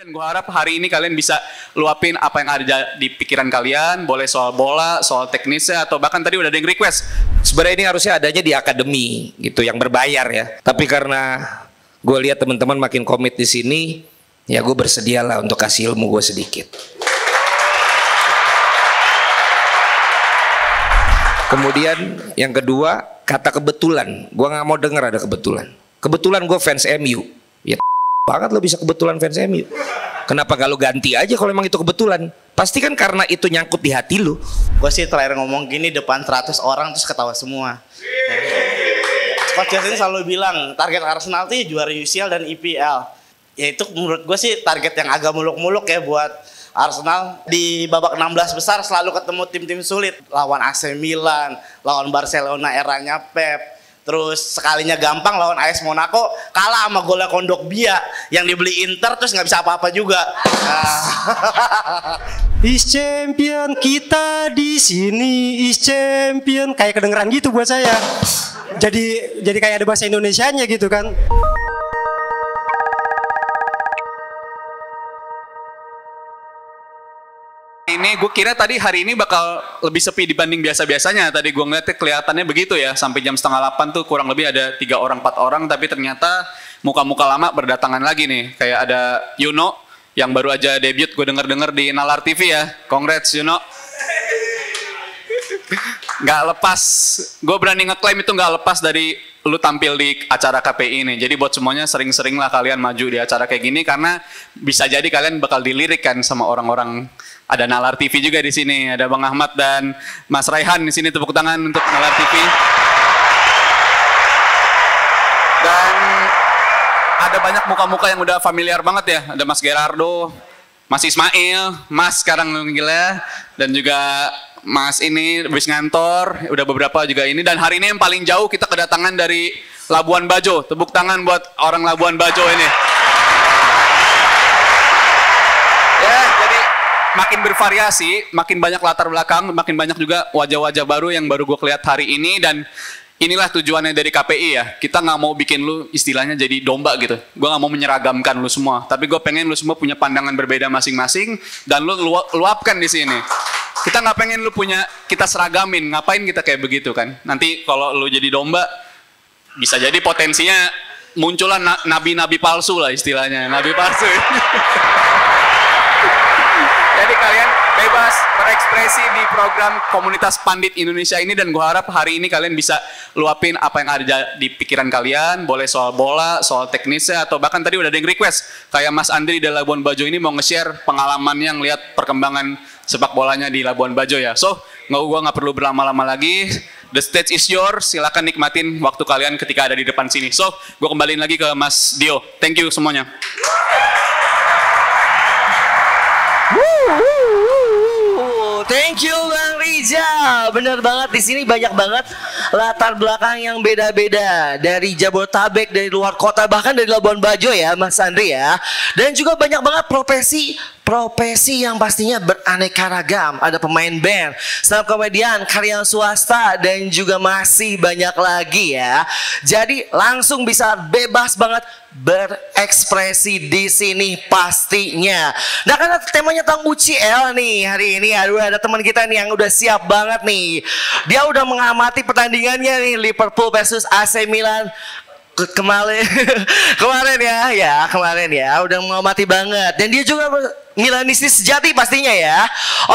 Dan gue harap hari ini kalian bisa luapin apa yang ada di pikiran kalian. Boleh soal bola, soal teknisnya, atau bahkan tadi udah ada yang request. Sebenarnya ini harusnya adanya di akademi gitu, yang berbayar ya. Tapi karena gue lihat teman-teman makin komit di sini, ya gue bersedialah untuk kasih ilmu gue sedikit. Kemudian yang kedua, kata kebetulan. Gue nggak mau denger ada kebetulan. Kebetulan gue fans MU. Ya banget lo bisa kebetulan fans MU. Kenapa gak lo ganti aja kalau emang itu kebetulan? Pasti kan karena itu nyangkut di hati lo. Gue sih terakhir ngomong gini depan 100 orang terus ketawa semua. Coach Justin selalu bilang target Arsenal itu juara UCL dan EPL. Ya itu menurut gue sih target yang agak muluk-muluk ya buat Arsenal. Di babak 16 besar selalu ketemu tim-tim sulit. Lawan AC Milan, lawan Barcelona eranya Pep. Terus sekalinya gampang lawan AS Monaco kalah sama golnya Kondogbia yang dibeli Inter terus nggak bisa apa-apa juga. Is champion kita di sini, is champion, kayak kedengeran gitu buat saya. Jadi kayak ada bahasa Indonesianya gitu kan. Ini gue kira tadi hari ini bakal lebih sepi dibanding biasa-biasanya. Tadi gue ngeliatnya kelihatannya begitu ya. Sampai jam 7:30 tuh kurang lebih ada 3 orang 4 orang. Tapi ternyata muka-muka lama berdatangan lagi nih. Kayak ada Yuno yang baru aja debut. Gue denger-denger di Nalar TV ya. Congrats Yuno. Gak lepas. Gue berani ngeklaim itu gak lepas dari lu tampil di acara KPI ini. Jadi buat semuanya sering-sering lah kalian maju di acara kayak gini. Karena bisa jadi kalian bakal dilirik kan sama orang-orang. Ada Nalar TV juga di sini, ada Bang Ahmad dan Mas Raihan di sini, tepuk tangan untuk Nalar TV. Dan ada banyak muka-muka yang udah familiar banget ya, ada Mas Gerardo, Mas Ismail, Mas sekarang gila, dan juga Mas ini habis ngantor, udah beberapa juga ini. Dan hari ini yang paling jauh kita kedatangan dari Labuan Bajo, tepuk tangan buat orang Labuan Bajo ini. Ya, jadi makin bervariasi, makin banyak latar belakang, makin banyak juga wajah-wajah baru yang baru gue lihat hari ini. Dan inilah tujuannya dari KPI ya. Kita nggak mau bikin lu istilahnya jadi domba gitu. Gue nggak mau menyeragamkan lu semua, tapi gue pengen lu semua punya pandangan berbeda masing-masing dan lu luapkan di sini. Kita nggak pengen lu punya, kita seragamin. Ngapain kita kayak begitu kan? Nanti kalau lu jadi domba, bisa jadi potensinya munculan nabi-nabi palsu lah istilahnya, nabi palsu. Jadi kalian bebas berekspresi di program Komunitas Pandit Indonesia ini. Dan gue harap hari ini kalian bisa luapin apa yang ada di pikiran kalian. Boleh soal bola, soal teknisnya, atau bahkan tadi udah ada yang request. Kayak Mas Andri dari Labuan Bajo ini mau nge-share pengalamannya ngeliat perkembangan sepak bolanya di Labuan Bajo ya. So, gue nggak perlu berlama-lama lagi. The stage is yours. Silakan nikmatin waktu kalian ketika ada di depan sini. So, gue kembaliin lagi ke Mas Dio. Thank you semuanya. Thank you Bang Rizal. Bener banget, di sini banyak banget latar belakang yang beda-beda dari Jabodetabek, dari luar kota, bahkan dari Labuan Bajo ya Mas Andri ya. Dan juga banyak banget profesi yang pastinya beraneka ragam. Ada pemain band, stand up komedian, karyawan swasta, dan juga masih banyak lagi ya. Jadi langsung bisa bebas banget berekspresi di sini pastinya. Nah karena temanya tentang UCL nih hari ini, aduh ada teman kita nih yang udah siap banget nih. Dia udah mengamati pertandingannya nih, Liverpool versus AC Milan kemarin ya udah mengamati banget. Dan dia juga Milanisti sejati pastinya ya.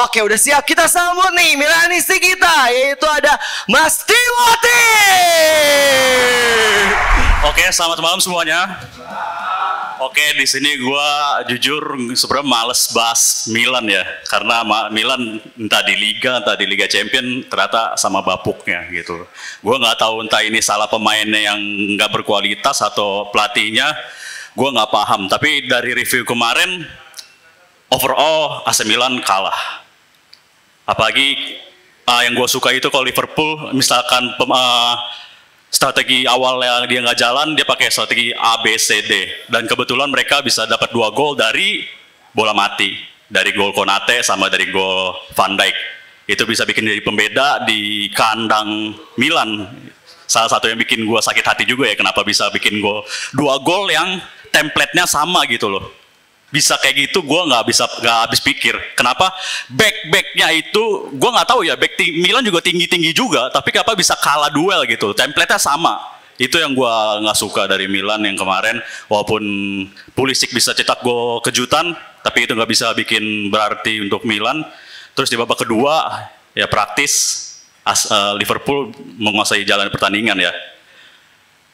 Oke, udah siap kita sambut nih Milanisti kita, yaitu ada Mas Timothy. Oke, selamat malam semuanya. Oke, di sini gue jujur sebenarnya males bahas Milan ya, karena Milan entah di Liga Champion ternyata sama bapuknya gitu. Gue nggak tahu entah ini salah pemainnya yang nggak berkualitas atau pelatihnya, gue nggak paham. Tapi dari review kemarin, overall AC Milan kalah. Apalagi yang gue suka itu kalau Liverpool misalkan strategi awal yang dia nggak jalan, dia pakai strategi A, B, C, D. Dan kebetulan mereka bisa dapat 2 gol dari bola mati. Dari gol Konate sama dari gol Van Dijk. Itu bisa bikin jadi pembeda di kandang Milan. Salah satu yang bikin gue sakit hati juga ya, kenapa bisa bikin gol 2 gol yang template-nya sama gitu loh. bisa kayak gitu gue nggak habis pikir. Kenapa? Backnya itu gue nggak tahu ya. Milan juga tinggi juga, tapi kenapa bisa kalah duel gitu? Template-nya sama. Itu yang gue nggak suka dari Milan yang kemarin. Walaupun Pulisic bisa cetak gol kejutan, tapi itu nggak bisa bikin berarti untuk Milan. Terus di babak kedua ya praktis Liverpool menguasai jalan pertandingan ya.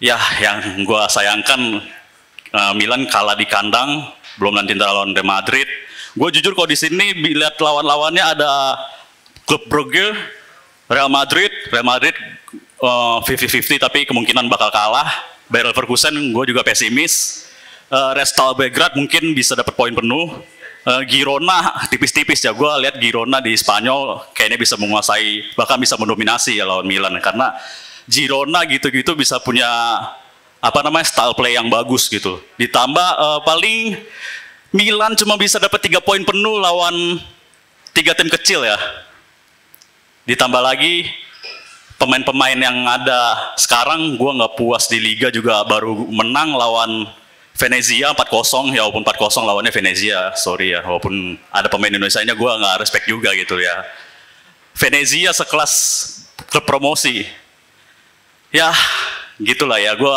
Ya yang gue sayangkan Milan kalah di kandang, belum nanti lawan Real Madrid. Gue jujur kalau di sini lihat lawan-lawannya ada klub Brugge, Real Madrid 50-50 tapi kemungkinan bakal kalah. Bayer Leverkusen gue juga pesimis. Red Star Belgrade mungkin bisa dapat poin penuh. Girona tipis-tipis ya, gue lihat Girona di Spanyol kayaknya bisa menguasai, bahkan bisa mendominasi ya lawan Milan, karena Girona gitu-gitu bisa punya style play yang bagus gitu. Ditambah paling Milan cuma bisa dapat 3 poin penuh lawan 3 tim kecil ya. Ditambah lagi pemain-pemain yang ada sekarang, gue nggak puas di Liga juga, baru menang lawan Venezia 4-0 ya, walaupun 4-0 lawannya Venezia, sorry ya, walaupun ada pemain Indonesia-nya gue nggak respect juga gitu ya. Venezia sekelas klub promosi. Ya gitulah ya, gue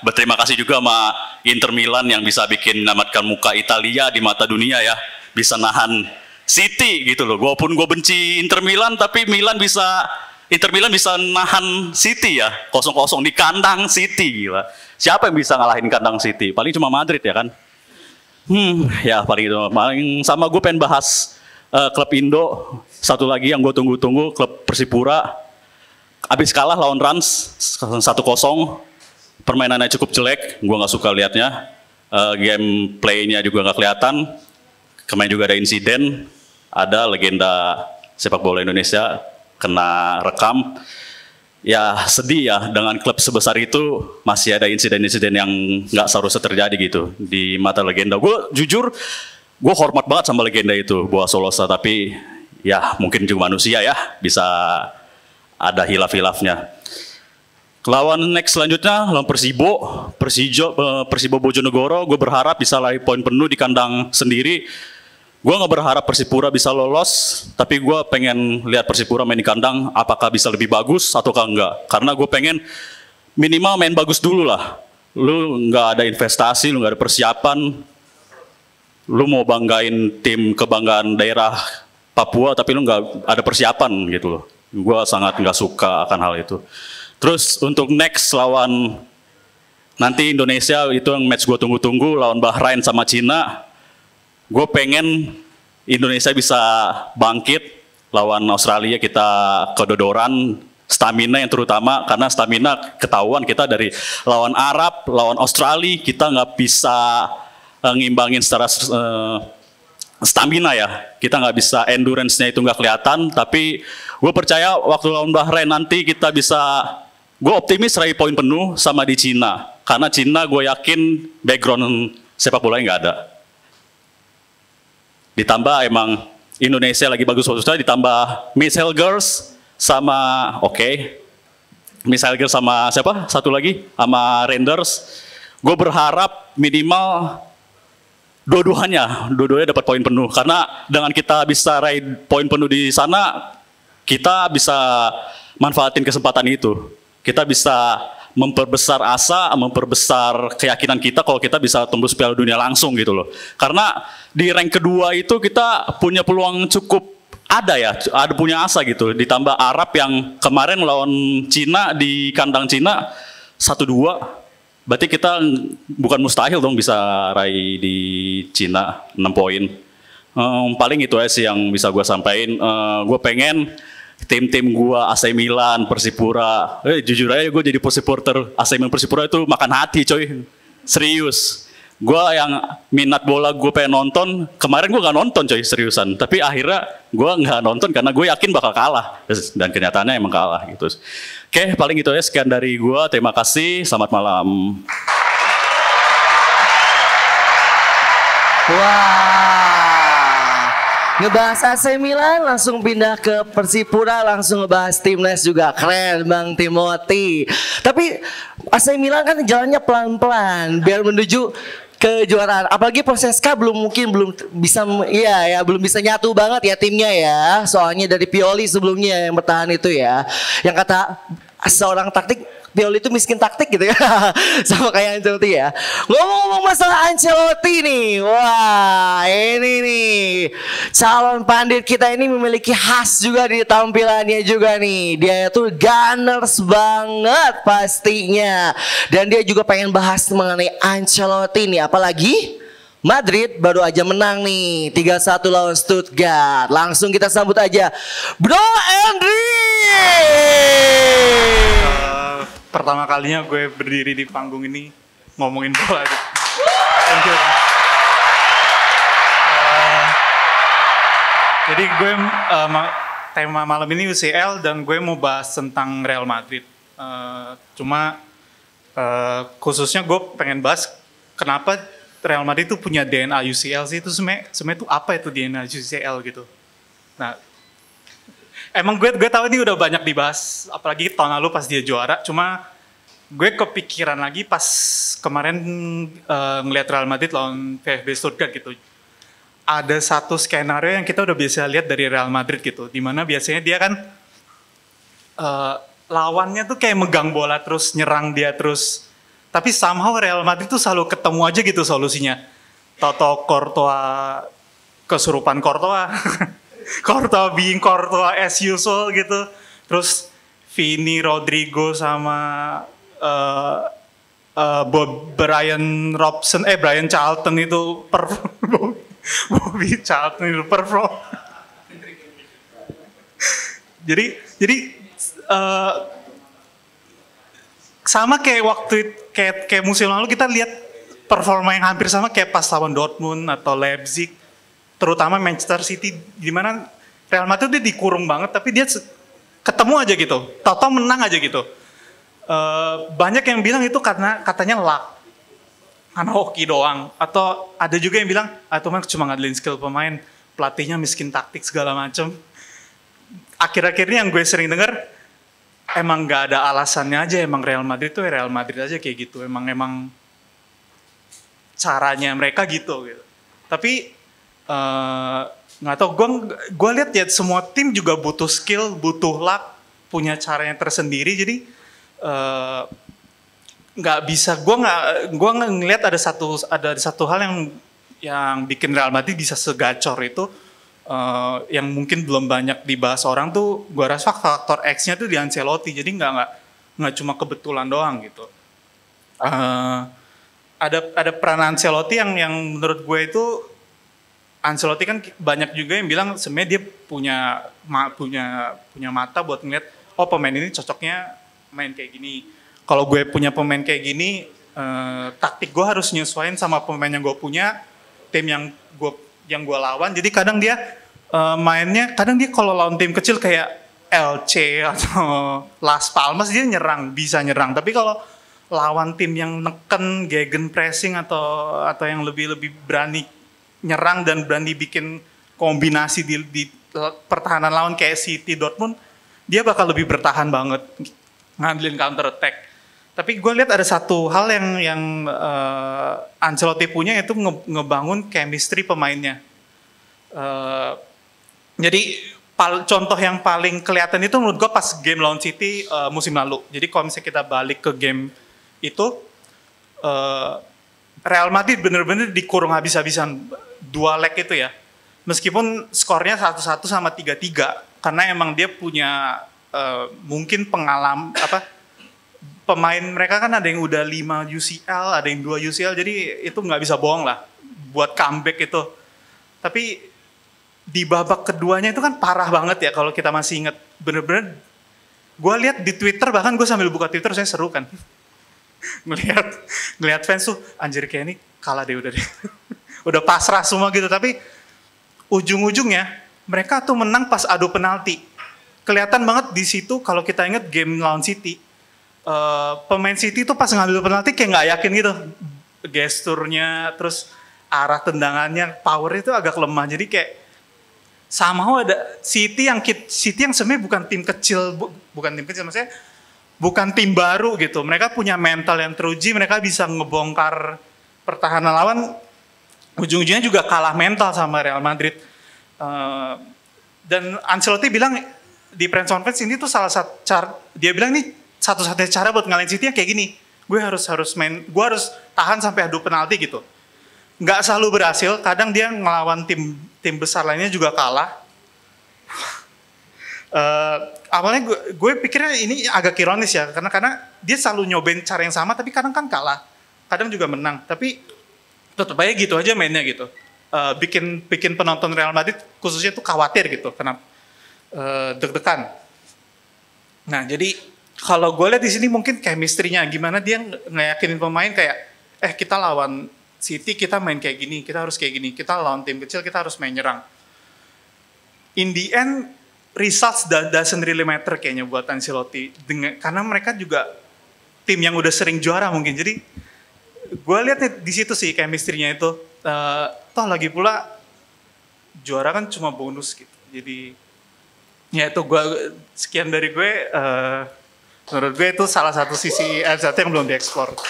berterima kasih juga sama Inter Milan yang bisa bikin namatkan muka Italia di mata dunia ya, bisa nahan City gitu loh. Walaupun gue benci Inter Milan, tapi Inter Milan bisa nahan City ya, 0-0 di kandang City, gila. Siapa yang bisa ngalahin kandang City? Paling cuma Madrid ya kan? Ya paling itu. Paling sama gue pengen bahas klub Indo, satu lagi yang gue tunggu-tunggu, klub Persipura. Abis kalah lawan Rans 1-0, permainannya cukup jelek, gue nggak suka liatnya. Gameplaynya juga nggak kelihatan. Kemarin juga ada insiden, ada legenda sepak bola Indonesia kena rekam. Ya sedih ya, dengan klub sebesar itu masih ada insiden-insiden yang nggak seharusnya terjadi gitu di mata legenda. Gue jujur, gue hormat banget sama legenda itu, Boa Solosa, tapi ya mungkin juga manusia ya, bisa ada hilaf-hilafnya. Lawan next selanjutnya lawan Persibo Bojonegoro, gue berharap bisa raih poin penuh di kandang sendiri. Gue nggak berharap Persipura bisa lolos, tapi gue pengen lihat Persipura main di kandang apakah bisa lebih bagus ataukah enggak. Karena gue pengen minimal main bagus dulu lah. Lu nggak ada investasi, lu nggak ada persiapan, lu mau banggain tim kebanggaan daerah Papua tapi lu nggak ada persiapan gitu loh. Gue sangat nggak suka akan hal itu. Terus untuk next lawan nanti Indonesia, itu yang match gue tunggu-tunggu, lawan Bahrain sama Cina. Gue pengen Indonesia bisa bangkit, lawan Australia kita kedodoran stamina yang terutama, karena stamina ketahuan kita dari lawan Arab, lawan Australia kita nggak bisa ngimbangin secara stamina ya, kita nggak bisa, endurance-nya itu nggak kelihatan. Tapi gue percaya waktu lawan Bahrain nanti kita bisa, gue optimis raih poin penuh sama di Cina, karena Cina gue yakin background sepak bolanya nggak ada. Ditambah emang Indonesia lagi bagus-bagusnya, ditambah Michelle Girls sama Michelle Girls sama siapa? Satu lagi sama Renders. Gue berharap minimal dua-duanya dapat poin penuh, karena dengan kita bisa raih poin penuh di sana, kita bisa manfaatin kesempatan itu. Kita bisa memperbesar asa, memperbesar keyakinan kita kalau kita bisa tembus Piala Dunia langsung gitu loh. Karena di rank kedua itu kita punya peluang cukup ada ya, ada punya asa gitu. Ditambah Arab yang kemarin lawan Cina di kandang Cina 1-2. Berarti kita bukan mustahil dong bisa raih di Cina 6 poin. Paling itu aja sih yang bisa gue sampaikan. Gue pengen tim-tim gue, AC Milan, Persipura, jujur aja gue jadi supporter AC Milan Persipura itu makan hati coy, serius. Gue yang minat bola gue pengen nonton, kemarin gue gak nonton coy, seriusan. Tapi akhirnya gue gak nonton karena gue yakin bakal kalah, dan kenyataannya emang kalah gitu. Oke, paling itu aja, sekian dari gue, terima kasih, selamat malam. Ngebahas AC Milan, langsung pindah ke Persipura, langsung ngebahas timnas juga. Keren Bang Timothy. Tapi AC Milan kan jalannya pelan-pelan biar menuju kejuaraan. Apalagi Proseska belum bisa belum bisa nyatu banget ya timnya ya. Soalnya dari Pioli sebelumnya yang bertahan itu ya. Yang kata seorang taktik Pioli itu miskin taktik gitu ya. Sama kayak Ancelotti ya. Ngomong-ngomong masalah Ancelotti nih. Wah, ini nih. Calon pandit kita ini memiliki khas juga di tampilannya juga nih. Dia itu gunners banget pastinya. Dan dia juga pengen bahas mengenai Ancelotti nih. Apalagi Madrid baru aja menang nih 3-1 lawan Stuttgart. Langsung kita sambut aja Bro Andri. Pertama kalinya gue berdiri di panggung ini ngomongin bola. Thank you. Jadi gue tema malam ini UCL dan gue mau bahas tentang Real Madrid. Khususnya gue pengen bahas kenapa Real Madrid itu punya DNA UCL sih. Itu sebenarnya itu apa itu DNA UCL gitu. Nah, emang gue tahu ini udah banyak dibahas, apalagi tahun lalu pas dia juara. Cuma gue kepikiran lagi pas kemarin ngeliat Real Madrid lawan VfB Stuttgart gitu. Ada satu skenario yang kita udah biasa lihat dari Real Madrid gitu, dimana biasanya dia kan lawannya tuh kayak megang bola terus nyerang dia terus. Tapi somehow Real Madrid tuh selalu ketemu aja gitu solusinya. Toto Courtois kesurupan Courtois. Courtois being Courtois as usual gitu. Terus Vini, Rodrigo sama Brian Charlton itu Bobby Charlton itu perform. Jadi sama kayak kayak musim lalu kita lihat performa yang hampir sama kayak pas lawan Dortmund atau Leipzig, terutama Manchester City, di mana Real Madrid dia dikurung banget tapi dia ketemu aja gitu, tau-tau menang aja gitu. Banyak yang bilang itu katanya luck, karena hoki doang, atau ada juga yang bilang itu mah cuma ngandelin skill pemain, pelatihnya miskin taktik segala macam. Akhir-akhirnya yang gue sering denger emang nggak ada alasannya aja, emang Real Madrid tuh Real Madrid aja kayak gitu, emang caranya mereka gitu. Tapi nggak tahu, gue lihat ya semua tim juga butuh skill, butuh luck, punya caranya tersendiri. Jadi nggak bisa, gue ngelihat ada satu hal yang bikin Real Madrid bisa segacor itu. Yang mungkin belum banyak dibahas orang tuh, gue rasa faktor X-nya tuh di Ancelotti. Jadi nggak cuma kebetulan doang gitu. Ada peran Ancelotti yang menurut gue itu, Ancelotti kan banyak juga yang bilang sebenarnya dia punya mata buat ngeliat, oh pemain ini cocoknya main kayak gini. Kalau gue punya pemain kayak gini, taktik gue harus nyesuaiin sama pemain yang gue punya, tim yang gue lawan. Jadi kadang dia mainnya, kadang dia kalau lawan tim kecil kayak LC atau Las Palmas dia bisa nyerang. Tapi kalau lawan tim yang neken, gegen pressing atau yang lebih berani nyerang dan berani bikin kombinasi di pertahanan lawan kayak City, Dortmund, dia bakal lebih bertahan banget, ngandelin counter attack. Tapi gue lihat ada satu hal yang Ancelotti punya, yaitu ngebangun chemistry pemainnya. Jadi contoh yang paling kelihatan itu menurut gue pas game lawan City musim lalu. Jadi kalau misalnya kita balik ke game itu, Real Madrid bener-bener dikurung habis-habisan 2 leg itu ya. Meskipun skornya 1-1 sama 3-3, karena emang dia punya mungkin pengalaman pemain mereka kan ada yang udah 5 UCL, ada yang 2 UCL, jadi itu nggak bisa bohong lah buat comeback itu. Tapi di babak keduanya itu kan parah banget ya, kalau kita masih inget. Bener-bener gue lihat di Twitter, bahkan gue sambil buka Twitter saya seru kan. ngelihat fans tuh, anjir kayak ini kalah deh udah deh. Udah pasrah semua gitu. Tapi ujung-ujungnya mereka tuh menang pas adu penalti. Kelihatan banget di situ kalau kita inget game lawan City. Pemain City tuh pas ngambil penalti kayak nggak yakin gitu, gesturnya, terus arah tendangannya, power itu agak lemah. Jadi kayak somehow ada City yang sebenarnya bukan tim kecil, maksudnya bukan tim baru gitu. Mereka punya mental yang teruji, mereka bisa ngebongkar pertahanan lawan ujung-ujungnya juga kalah mental sama Real Madrid. Dan Ancelotti bilang di press conference ini tuh salah satu cara, dia bilang ini satu-satunya cara buat ngalahin City kayak gini. Gue harus gue harus tahan sampai adu penalti gitu. Nggak selalu berhasil, kadang dia ngelawan tim besar lainnya juga kalah. Awalnya gue pikirnya ini agak ironis ya, karena dia selalu nyobain cara yang sama, tapi kadang kan kalah, kadang juga menang, tapi tetap aja gitu aja mainnya gitu. Bikin penonton Real Madrid khususnya tuh khawatir gitu, kenapa deg-degan. Nah jadi kalau gue lihat di sini mungkin chemistry-nya gimana dia ngeyakinin pemain kayak, kita lawan City kita main kayak gini, kita harus kayak gini, kita lawan tim kecil kita harus main nyerang. In the end results doesn't really matter kayaknya buat Ancelotti, karena mereka juga tim yang udah sering juara mungkin. Jadi gue lihat di situ sih chemistry-nya itu. Toh lagi pula juara kan cuma bonus gitu. Jadi ya itu sekian dari gue. Menurut gue itu salah satu sisi LZT yang belum dieksplor. Thank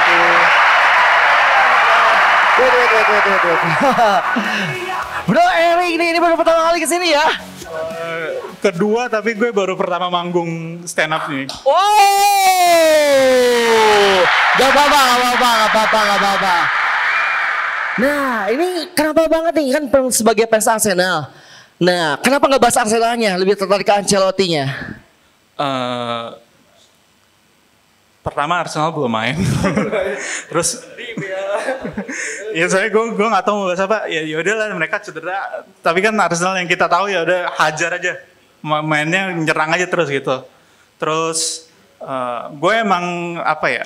you. Bro Erik ini baru pertama kali kesini ya? Kedua, tapi gue baru pertama manggung stand up nih. Oh, gak apa-apa. Nah, ini kenapa banget nih kan sebagai fans Arsenal. Nah, kenapa nggak bahas Arsenalnya? Lebih tertarik ke Ancelotti-nya? Pertama Arsenal belum main. Terus ya saya gue nggak tahu mau bahas apa. Ya udahlah mereka cedera. Tapi kan Arsenal yang kita tahu ya udah hajar aja. Mainnya nyerang aja terus gitu. Terus gue emang apa ya?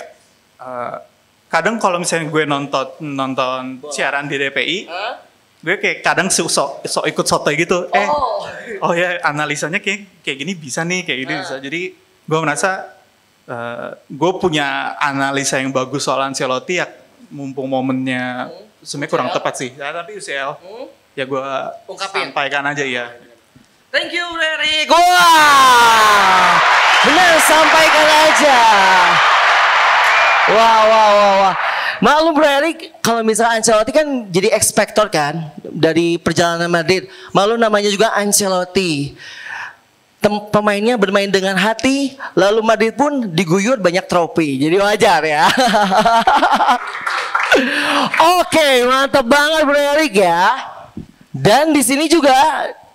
Kadang kalau misalnya gue nonton siaran di DPI, gue kayak kadang sok ikut sotoy gitu. Oh ya analisanya kayak gini bisa nih, kayak gini bisa. Jadi gue merasa gue punya analisa yang bagus soal Ancelotti ya, mumpung momennya sebenarnya kurang tepat sih. Ya, tapi UCL ya gue sampaikan aja ya. Thank you Erik. Wah, benar sampaikan aja. Wah. Maklum Bro Erik, kalau misalnya Ancelotti kan jadi ekspektor kan dari perjalanan Madrid. Maklum namanya juga Ancelotti. Pemainnya bermain dengan hati, lalu Madrid pun diguyur banyak trofi. Jadi wajar ya. Oke, mantap banget Bro Erik ya. Dan di sini juga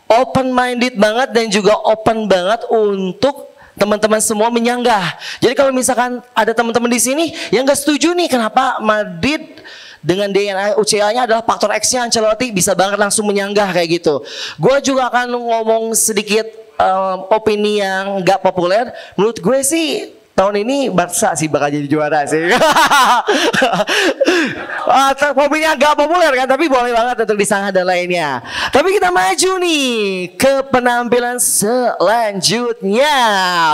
open minded banget dan juga open banget untuk teman-teman semua menyanggah. Jadi kalau misalkan ada teman-teman di sini yang nggak setuju nih kenapa Madrid dengan DNA UCL-nya adalah faktor X-nya Ancelotti, bisa banget langsung menyanggah kayak gitu. Gue juga akan ngomong sedikit opini yang nggak populer. Menurut gue sih tahun ini Barca sih bakal jadi juara sih. Opini agak populer kan, tapi boleh banget untuk disanggah dan lainnya. Tapi kita maju nih ke penampilan selanjutnya.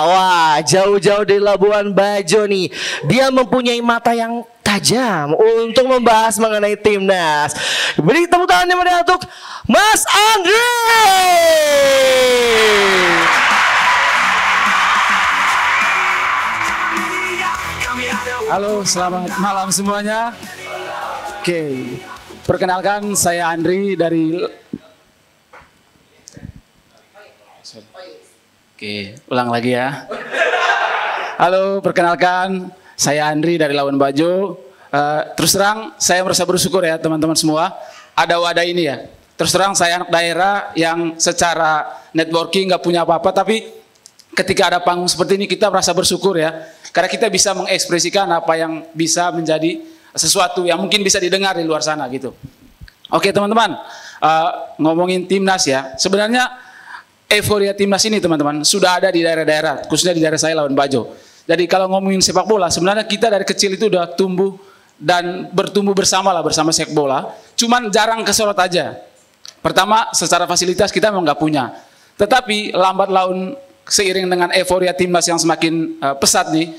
Wah, jauh-jauh dari Labuan Bajo nih. Dia mempunyai mata yang tajam untuk membahas mengenai timnas. Beri tepuk tangan yang meriah untuk Mas Andre. Halo, selamat malam semuanya. Oke, perkenalkan saya Andri dari. Oke, ulang lagi ya. Halo, perkenalkan saya Andri dari Labuan Bajo. Terus terang saya merasa bersyukur ya teman-teman semua ada wadah ini ya. Terus terang saya anak daerah yang secara networking nggak punya apa-apa, tapi ketika ada panggung seperti ini kita merasa bersyukur ya. Karena kita bisa mengekspresikan apa yang bisa menjadi sesuatu yang mungkin bisa didengar di luar sana gitu. Oke teman-teman, ngomongin timnas ya. Sebenarnya euforia timnas ini teman-teman sudah ada di daerah-daerah, khususnya di daerah saya Labuan Bajo. Jadi kalau ngomongin sepak bola, sebenarnya kita dari kecil itu udah tumbuh dan bertumbuh bersama sepak bola. Cuman jarang kesorot aja. Pertama, secara fasilitas kita memang nggak punya. Tetapi lambat laun seiring dengan euforia timnas yang semakin pesat nih,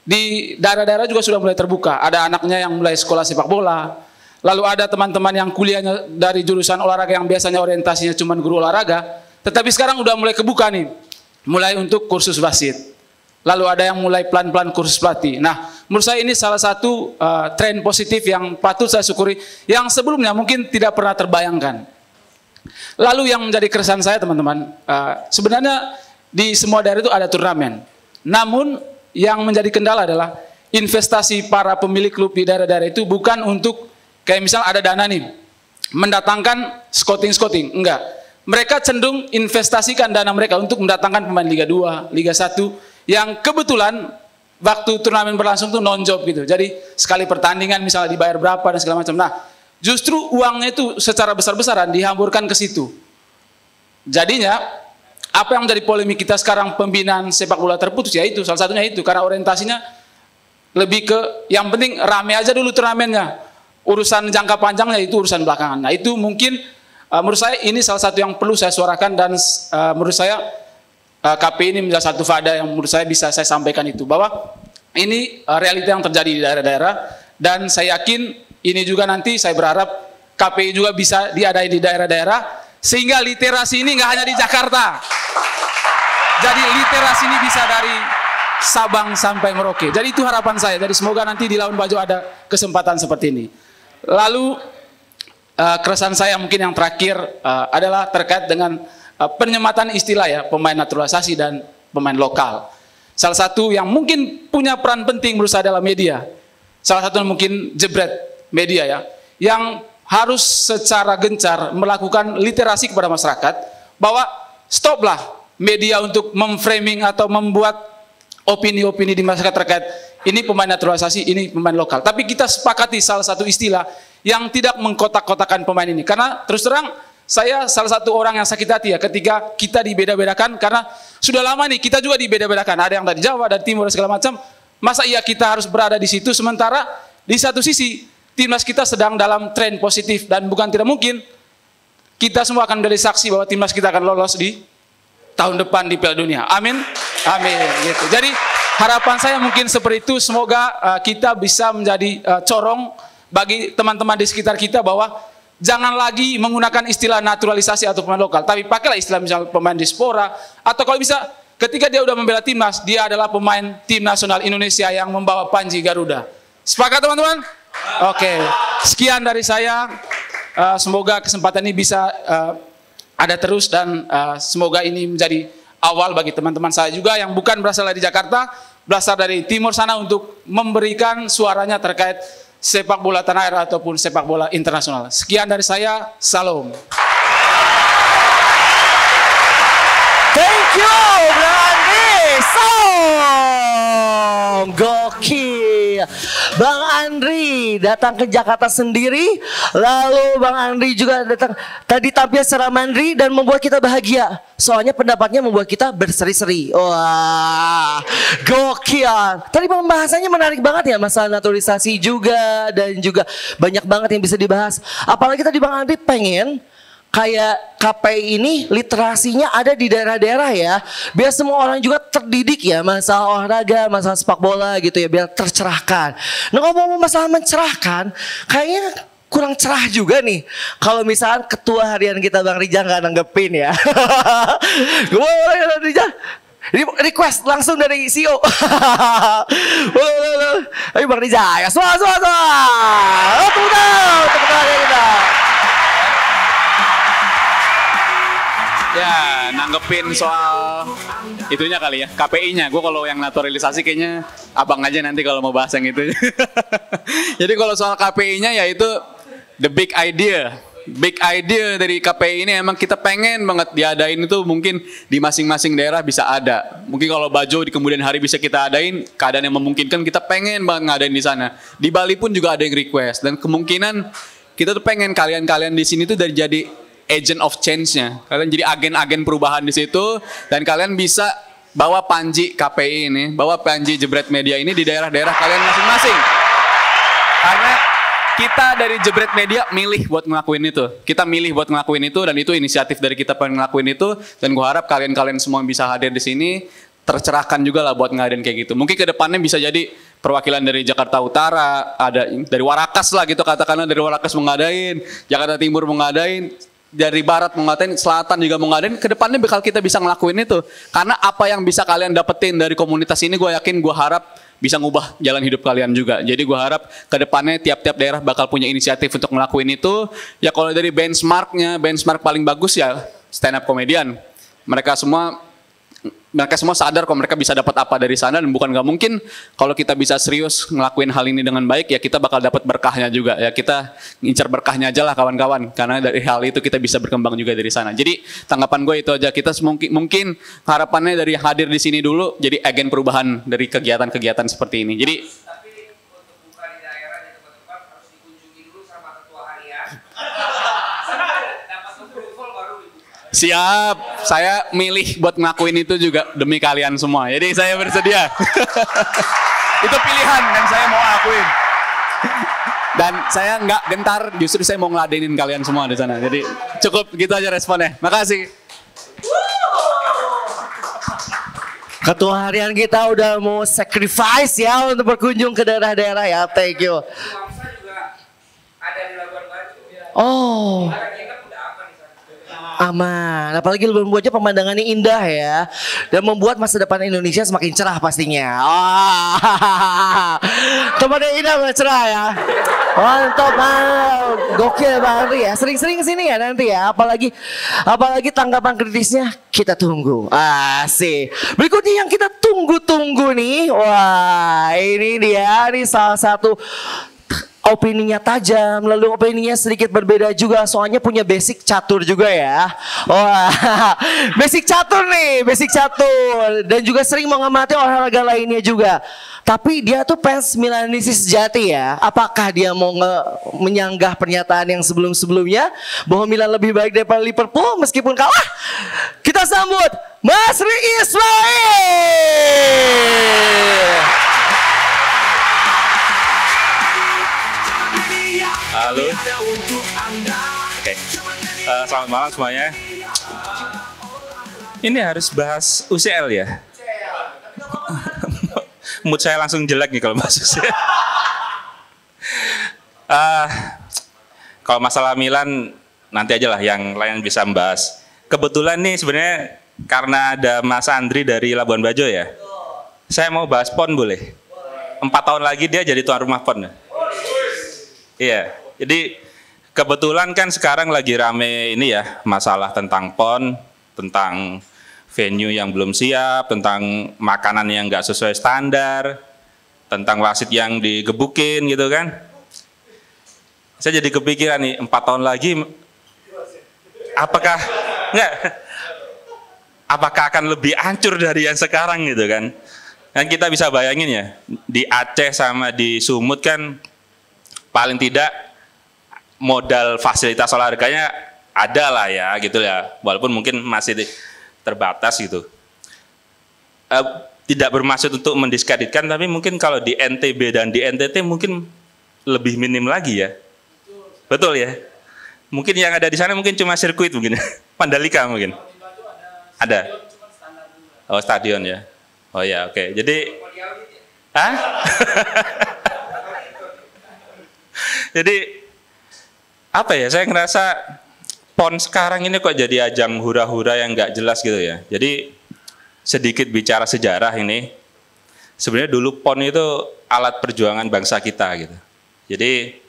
di daerah-daerah juga sudah mulai terbuka. Ada anaknya yang mulai sekolah sepak bola, lalu ada teman-teman yang kuliahnya dari jurusan olahraga yang biasanya orientasinya cuma guru olahraga, tetapi sekarang udah mulai kebuka nih, mulai untuk kursus wasit. Lalu ada yang mulai pelan-pelan kursus pelatih. Nah, menurut saya ini salah satu tren positif yang patut saya syukuri, yang sebelumnya mungkin tidak pernah terbayangkan. Lalu yang menjadi keresahan saya teman-teman, sebenarnya di semua daerah itu ada turnamen. Namun yang menjadi kendala adalah investasi para pemilik klub di daerah-daerah itu bukan untuk kayak misal ada dana nih, mendatangkan scouting, enggak. Mereka cenderung investasikan dana mereka untuk mendatangkan pemain Liga 2, Liga 1 yang kebetulan waktu turnamen berlangsung tuh non-job gitu. Jadi sekali pertandingan misalnya dibayar berapa dan segala macam. Nah, justru uangnya itu secara besar-besaran dihamburkan ke situ. Jadinya apa yang menjadi polemik kita sekarang, pembinaan sepak bola terputus, ya itu salah satunya itu karena orientasinya lebih ke yang penting rame aja dulu turnamennya. Urusan jangka panjangnya itu urusan belakangan. Nah, itu mungkin menurut saya ini salah satu yang perlu saya suarakan dan menurut saya KPI ini menjadi satu faedah yang menurut saya bisa saya sampaikan itu, bahwa ini realita yang terjadi di daerah-daerah, dan saya yakin ini juga nanti saya berharap KPI juga bisa diadain di daerah-daerah sehingga literasi ini nggak hanya di Jakarta. Jadi literasi ini bisa dari Sabang sampai Merauke. Jadi itu harapan saya. Jadi semoga nanti di Labuan Bajo ada kesempatan seperti ini. Lalu keresahan saya mungkin yang terakhir adalah terkait dengan penyematan istilah ya, pemain naturalisasi dan pemain lokal. Salah satu yang mungkin punya peran penting menurut saya adalah media. Salah satu mungkin jebret media ya, yang harus secara gencar melakukan literasi kepada masyarakat bahwa stoplah media untuk memframing atau membuat opini-opini di masyarakat terkait ini pemain naturalisasi, ini pemain lokal. Tapi kita sepakati salah satu istilah yang tidak mengkotak-kotakan pemain ini. Karena terus terang saya salah satu orang yang sakit hati ya ketika kita dibeda-bedakan, karena sudah lama nih kita juga dibeda-bedakan. Ada yang dari Jawa, dari Timur dan segala macam. Masa iya kita harus berada di situ sementara di satu sisi timnas kita sedang dalam tren positif, dan bukan tidak mungkin kita semua akan menjadi saksi bahwa timnas kita akan lolos di tahun depan di Piala Dunia. Amin. Amin gitu. Jadi harapan saya mungkin seperti itu, semoga kita bisa menjadi corong bagi teman-teman di sekitar kita bahwa jangan lagi menggunakan istilah naturalisasi atau pemain lokal, tapi pakailah istilah misalnya pemain diaspora, atau kalau bisa ketika dia udah membela timnas, dia adalah pemain tim nasional Indonesia yang membawa panji Garuda. Sepakat teman-teman? Oke. Sekian dari saya. Semoga kesempatan ini bisa ada terus, dan semoga ini menjadi awal bagi teman-teman saya juga yang bukan berasal dari Jakarta, berasal dari timur sana, untuk memberikan suaranya terkait sepak bola tanah air ataupun sepak bola internasional. Sekian dari saya, salam. Thank you, Brandi. Gokil. Bang Andri datang ke Jakarta sendiri, lalu Bang Andri juga datang tadi tampil secara mandiri dan membuat kita bahagia. Soalnya pendapatnya membuat kita berseri-seri. Wah, gokil. Tadi pembahasannya menarik banget ya, masalah naturalisasi juga, dan juga banyak banget yang bisa dibahas. Apalagi tadi Bang Andri pengen kayak KPI ini literasinya ada di daerah-daerah ya, biar semua orang juga terdidik ya masalah olahraga, masalah sepak bola gitu ya, biar tercerahkan. Nah, ngomong masalah mencerahkan, kayaknya kurang cerah juga nih kalau misalkan ketua harian kita Bang Rijal nggak nanggepin ya. Gue boleh Rijal request langsung dari CEO. Ayo Bang Rijal, ya semua. Tepuk tangan kita. Ya, nanggepin soal itunya kali ya, KPI-nya. Gue kalau yang naturalisasi kayaknya abang aja nanti kalau mau bahas yang itu. Jadi kalau soal KPI-nya ya itu the big idea. Big idea dari KPI ini emang kita pengen banget diadain itu, mungkin di masing-masing daerah bisa ada. Mungkin kalau Bajo di kemudian hari bisa kita adain, keadaan yang memungkinkan kita pengen banget ngadain di sana. Di Bali pun juga ada yang request, dan kemungkinan kita tuh pengen kalian-kalian di sini tuh dari jadi agent of change-nya. Kalian jadi agen-agen perubahan di situ, dan kalian bisa bawa panji KPI ini, bawa panji Jebret Media ini di daerah-daerah kalian masing-masing. Karena kita dari Jebret Media milih buat ngelakuin itu. Kita milih buat ngelakuin itu, dan itu inisiatif dari kita pengen ngelakuin itu, dan gue harap kalian-kalian semua bisa hadir di sini, tercerahkan juga lah buat ngadain kayak gitu. Mungkin ke depannya bisa jadi perwakilan dari Jakarta Utara, ada dari Warakas lah gitu, katakanlah dari Warakas mengadain, Jakarta Timur mengadain, dari barat mengadain, selatan juga mengadain. Kedepannya bakal kita bisa ngelakuin itu, karena apa yang bisa kalian dapetin dari komunitas ini, gue yakin, gue harap bisa ngubah jalan hidup kalian juga. Jadi gue harap ke depannya tiap-tiap daerah bakal punya inisiatif untuk ngelakuin itu. Ya kalau dari benchmark paling bagus ya stand up comedian. Mereka semua sadar kok mereka bisa dapat apa dari sana, dan bukan nggak mungkin kalau kita bisa serius ngelakuin hal ini dengan baik ya kita bakal dapat berkahnya juga ya. Kita ngincar berkahnya aja lah kawan-kawan, karena dari hal itu kita bisa berkembang juga dari sana. Jadi tanggapan gue itu aja, kita mungkin harapannya dari hadir di sini dulu jadi agen perubahan dari kegiatan-kegiatan seperti ini. Jadi siap, saya milih buat ngakuin itu juga demi kalian semua. Jadi saya bersedia. Itu pilihan dan saya mau akuin. Dan saya nggak gentar, justru saya mau ngeladenin kalian semua di sana. Jadi cukup gitu aja responnya. Makasih. Ketua harian kita udah mau sacrifice ya untuk berkunjung ke daerah-daerah ya. Thank you. Oh. Aman, apalagi Labuan Bajo pemandangannya indah ya, dan membuat masa depan Indonesia semakin cerah pastinya. Tempatnya indah dan cerah ya. Mantap, gokil Bang Andri ya. Sering-sering kesini ya nanti ya, apalagi tanggapan kritisnya kita tunggu. Asik. Berikutnya yang kita tunggu-tunggu nih, wah ini dia, ini salah satu opininya tajam, lalu opininya sedikit berbeda juga, soalnya punya basic catur juga ya. Wah, basic catur nih, basic catur, dan juga sering mengamati olahraga lainnya juga. Tapi dia tuh fans Milanese sejati ya. Apakah dia mau menyanggah pernyataan yang sebelum-sebelumnya bahwa Milan lebih baik daripada Liverpool meskipun kalah? Kita sambut Mas Ri Ismail. Halo. Oke. Selamat malam semuanya. Ini harus bahas UCL ya. Mood saya langsung jelek nih kalau bahas UCL. Kalau masalah Milan nanti aja lah yang lain bisa membahas. Kebetulan nih sebenarnya karena ada Mas Andri dari Labuan Bajo ya. Saya mau bahas PON boleh? 4 tahun lagi dia jadi tuan rumah PON. Iya, jadi kebetulan kan sekarang lagi rame ini ya, masalah tentang PON, tentang venue yang belum siap, tentang makanan yang nggak sesuai standar, tentang wasit yang digebukin gitu kan. Saya jadi kepikiran nih, 4 tahun lagi, apakah akan lebih hancur dari yang sekarang gitu kan. Kan kita bisa bayangin ya, di Aceh sama di Sumut kan, paling tidak modal fasilitas olahraganya ada lah ya gitu ya, walaupun mungkin masih terbatas gitu. Tidak bermaksud untuk mendiskreditkan, tapi mungkin kalau di NTB dan di NTT mungkin lebih minim lagi ya. Betul ya. Mungkin yang ada di sana mungkin cuma sirkuit mungkin, Mandalika mungkin. Ada. Oh stadion ya. Oh ya oke. Jadi, Jadi apa ya, saya ngerasa PON sekarang ini kok jadi ajang hura-hura yang nggak jelas gitu ya. Jadi sedikit bicara sejarah ini, sebenarnya dulu PON itu alat perjuangan bangsa kita gitu. Jadi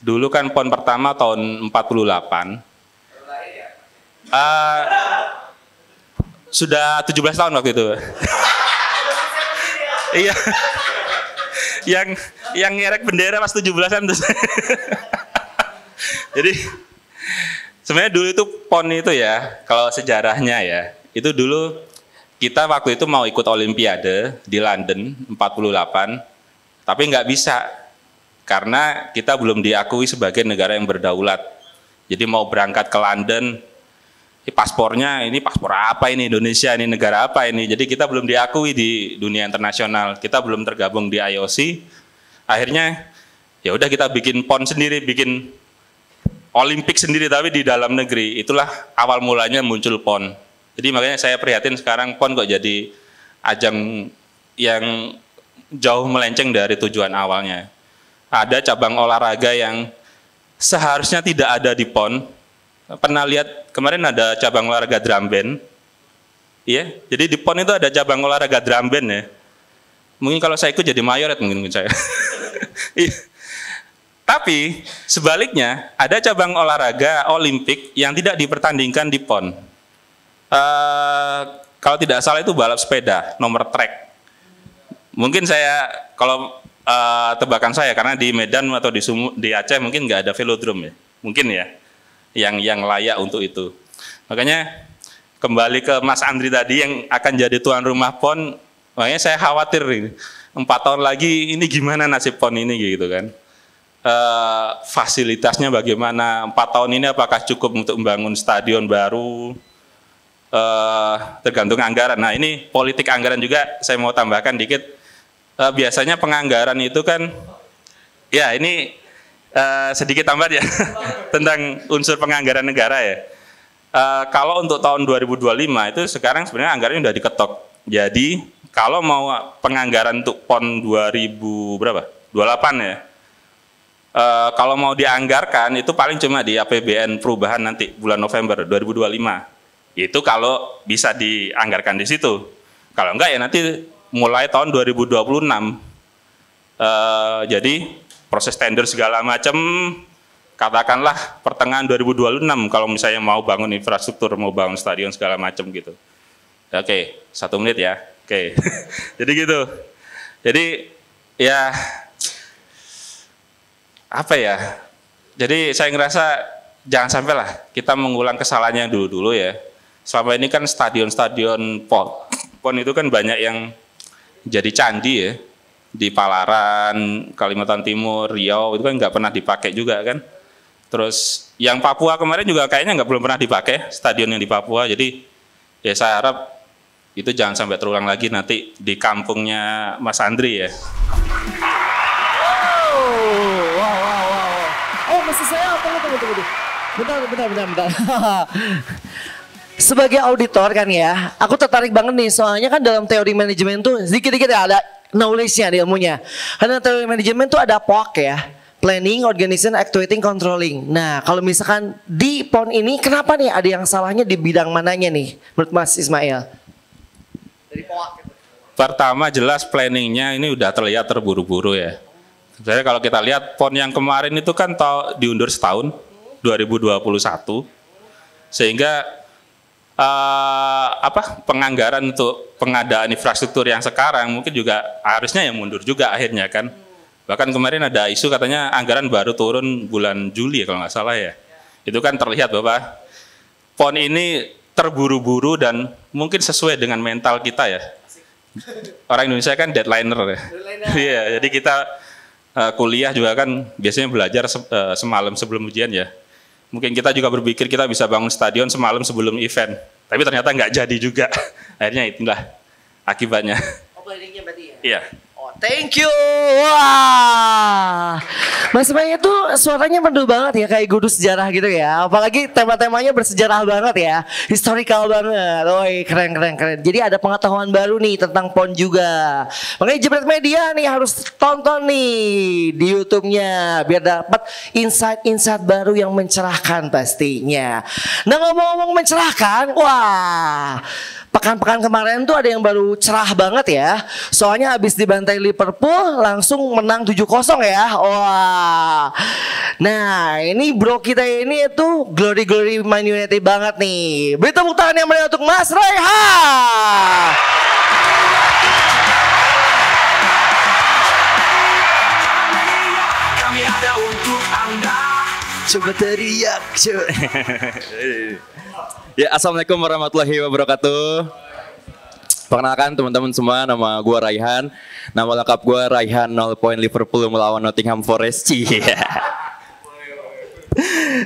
dulu kan PON pertama tahun 48. Sudah 17 tahun waktu itu. Iya. Yang ngerek bendera pas 17-an tuh. Jadi sebenarnya dulu itu PON itu ya, kalau sejarahnya ya, itu dulu kita waktu itu mau ikut Olimpiade di London 48, tapi nggak bisa karena kita belum diakui sebagai negara yang berdaulat. Jadi mau berangkat ke London, paspornya ini paspor apa ini, Indonesia ini negara apa ini, jadi kita belum diakui di dunia internasional, kita belum tergabung di IOC. Akhirnya ya udah kita bikin PON sendiri, bikin Olimpik sendiri tapi di dalam negeri. Itulah awal mulanya muncul PON. Jadi makanya saya prihatin sekarang PON kok jadi ajang yang jauh melenceng dari tujuan awalnya. Ada cabang olahraga yang seharusnya tidak ada di PON. Pernah lihat kemarin ada cabang olahraga drum band. Iya, jadi di PON itu ada cabang olahraga drum band ya. Mungkin kalau saya ikut jadi mayoret mungkin saya. Iya. Tapi sebaliknya ada cabang olahraga Olimpik yang tidak dipertandingkan di PON. Kalau tidak salah itu balap sepeda, nomor trek. Mungkin saya kalau tebakan saya karena di Medan atau di Aceh mungkin nggak ada velodrome ya, mungkin ya, yang layak untuk itu. Makanya kembali ke Mas Andri tadi yang akan jadi tuan rumah PON, makanya saya khawatir ini 4 tahun lagi ini gimana nasib PON ini gitu kan. Fasilitasnya bagaimana, 4 tahun ini apakah cukup untuk membangun stadion baru, tergantung anggaran. Nah ini politik anggaran juga saya mau tambahkan dikit. Biasanya penganggaran itu kan, ya ini sedikit tambah ya tentang unsur penganggaran negara ya. Kalau untuk tahun 2025 itu sekarang sebenarnya anggarannya sudah diketok. Jadi kalau mau penganggaran untuk PON 28 ya, kalau mau dianggarkan itu paling cuma di APBN perubahan nanti bulan November 2025. Itu kalau bisa dianggarkan di situ. Kalau enggak ya nanti mulai tahun 2026. Jadi proses tender segala macam katakanlah pertengahan 2026 kalau misalnya mau bangun infrastruktur, mau bangun stadion segala macam gitu. Oke, 1 menit ya. Oke. Jadi gitu. Jadi ya apa ya? Jadi saya ngerasa jangan sampailah kita mengulang kesalahan yang dulu-dulu ya. Selama ini kan stadion-stadion PON itu kan banyak yang jadi candi ya. Di Palaran, Kalimantan Timur, Riau itu kan nggak pernah dipakai juga kan. Terus yang Papua kemarin juga kayaknya belum pernah dipakai stadion yang di Papua. Jadi ya saya harap itu jangan sampai terulang lagi nanti di kampungnya Mas Andri ya. Wow. Maksud saya tunggu. Bentar. Sebagai auditor kan ya, aku tertarik banget nih soalnya kan dalam teori manajemen tuh sedikit-sedikit ada knowledge-nya, ada ilmunya. Karena teori manajemen tuh ada POC ya. Planning, Organization, Actuating, Controlling. Nah, kalau misalkan di PON ini, kenapa nih ada yang salahnya di bidang mananya nih, menurut Mas Ismail? Dari POAK. Pertama jelas planningnya ini udah terlihat terburu-buru ya. Sebenarnya kalau kita lihat PON yang kemarin itu kan diundur setahun, 2021, sehingga penganggaran untuk pengadaan infrastruktur yang sekarang mungkin juga harusnya yang mundur juga akhirnya kan. Bahkan kemarin ada isu katanya anggaran baru turun bulan Juli kalau nggak salah ya. Itu kan terlihat bahwa PON ini terburu-buru dan mungkin sesuai dengan mental kita ya. Orang Indonesia kan deadliner ya. Iya, jadi kita kuliah juga kan biasanya belajar semalam sebelum ujian ya. Mungkin kita juga berpikir kita bisa bangun stadion semalam sebelum event. Tapi ternyata nggak jadi juga. Akhirnya itulah akibatnya. Oh, planningnya berarti ya? Iya. Thank you. Wah. Mas Maya tuh suaranya merdu banget ya, kayak guru sejarah gitu ya. Apalagi tema-temanya bersejarah banget ya. Historical banget. Woi, keren. Jadi ada pengetahuan baru nih tentang PON juga. Makanya Jebret Media nih harus tonton nih di YouTube-nya biar dapat insight-insight baru yang mencerahkan pastinya. Nah, ngomong-ngomong mencerahkan, wah. Pekan-pekan kemarin tuh ada yang baru cerah banget ya. Soalnya habis dibantai Liverpool langsung menang 7-0 ya. Wah. Nah, ini bro kita ini itu glory Man United banget nih. Beri tepuk tangan yang meriah untuk Mas Raihan. Kami ada untuk Anda. Coba teriak. Ya, assalamualaikum warahmatullahi wabarakatuh. Perkenalkan teman-teman semua, nama gue Raihan. Nama lengkap gue Raihan 0 point Liverpool melawan Nottingham Forest.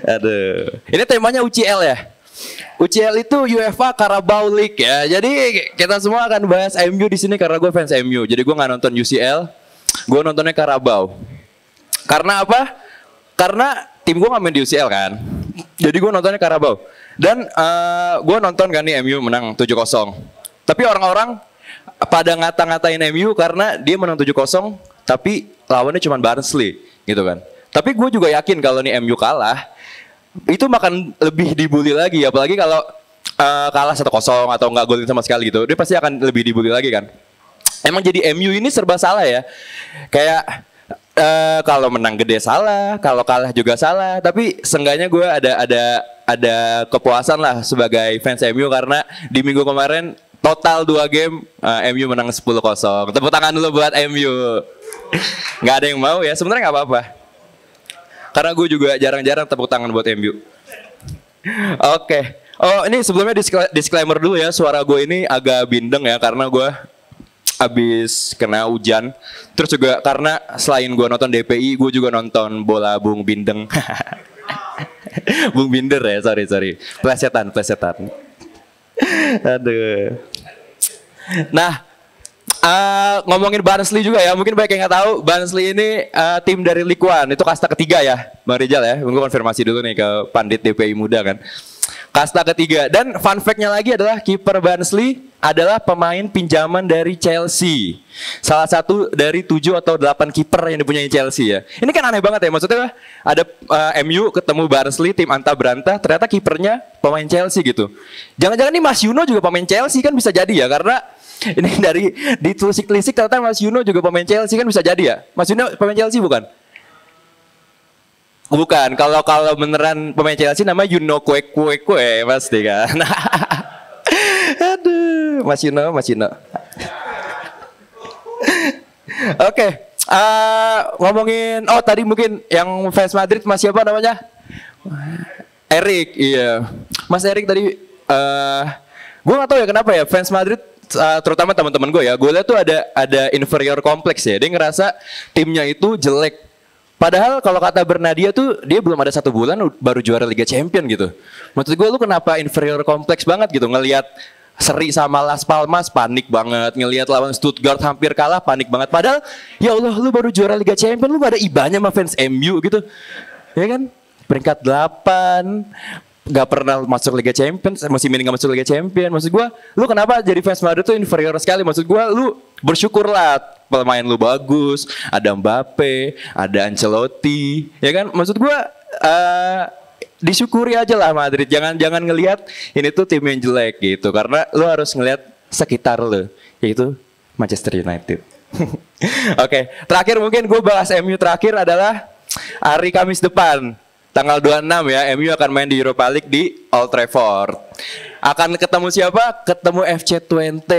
Aduh, ini temanya UCL ya. UCL itu UEFA Carabao League ya. Jadi kita semua akan bahas MU di sini karena gue fans MU. Jadi gue nggak nonton UCL, gue nontonnya Carabao. Karena apa? Karena tim gue nggak main di UCL kan. Jadi gue nontonnya Carabao. Dan gue nonton kan nih MU menang 7-0. Tapi orang-orang pada ngata-ngatain MU karena dia menang 7-0 tapi lawannya cuma Barnsley gitu kan. Tapi gue juga yakin kalau nih MU kalah itu makan lebih dibully lagi, apalagi kalau kalah 1-0 atau nggak golin sama sekali gitu. Dia pasti akan lebih dibully lagi kan. emang jadi MU ini serba salah ya. Kayak kalau menang gede salah, kalau kalah juga salah. Tapi seenggaknya gue ada kepuasan lah sebagai fans MU karena di minggu kemarin total 2 game MU menang 10-0. Tepuk tangan dulu buat MU. Nggak ada yang mau ya, sebenarnya nggak apa-apa. Karena gue juga jarang-jarang tepuk tangan buat MU. Oke. Oh ini sebelumnya disclaimer dulu ya, suara gue ini agak bindeng ya karena gue habis kena hujan. Terus juga karena selain gue nonton DPI, gue juga nonton bola Bung Bindeng. Bung Binder ya, sorry. Plesetan. Aduh. Nah, ngomongin Barnsley juga ya, mungkin banyak yang nggak tahu Barnsley ini tim dari Ligue 1, itu kasta ketiga ya, Bang Rizal ya. Gue konfirmasi dulu nih ke Pandit DPI muda kan. Kasta ketiga, dan fun fact-nya lagi adalah kiper Barnsley adalah pemain pinjaman dari Chelsea. Salah satu dari 7 atau 8 kiper yang dipunyai Chelsea ya. Ini kan aneh banget ya, maksudnya ada MU ketemu Barnsley, tim anta beranta, ternyata kipernya pemain Chelsea gitu. Jangan-jangan nih Mas Yuno juga pemain Chelsea kan, bisa jadi ya, karena ini dari ditelisik-telisik ternyata Mas Yuno juga pemain Chelsea kan, bisa jadi ya. Mas Yuno pemain Chelsea bukan? Bukan, kalau beneran pemain Chelsea nama Yuno Kue pasti kan. Aduh, Mas Yuno. Oke, ngomongin, tadi mungkin yang fans Madrid Mas siapa namanya? Erik, iya. Mas Erik tadi, gue nggak tahu ya kenapa ya fans Madrid, terutama teman-teman gue ya, gue lihat tuh ada inferior complex ya. Dia ngerasa timnya itu jelek. Padahal kalau kata Bernadia tuh dia belum ada 1 bulan baru juara Liga Champion gitu. Maksud gue lu kenapa inferior kompleks banget gitu, ngelihat seri sama Las Palmas panik banget, ngelihat lawan Stuttgart hampir kalah panik banget. Padahal ya Allah lu baru juara Liga Champion, lu gak ada ibanya sama fans MU gitu. Ya kan? Peringkat 8 gak pernah masuk Liga Champions, musim ini gak masuk Liga Champions. Maksud gue, lu kenapa jadi fans Madrid tuh inferior sekali? Maksud gue, lu bersyukurlah pemain lu bagus, ada Mbappe, ada Ancelotti, ya kan? Maksud gue, disyukuri aja lah Madrid. Jangan ngelihat ini tuh tim yang jelek gitu, karena lu harus ngelihat sekitar lu, yaitu Manchester United. Oke, terakhir mungkin gue bahas MU terakhir adalah hari Kamis depan. Tanggal 26 ya, MU akan main di Europa League di Old Trafford. Akan ketemu siapa? Ketemu FC20.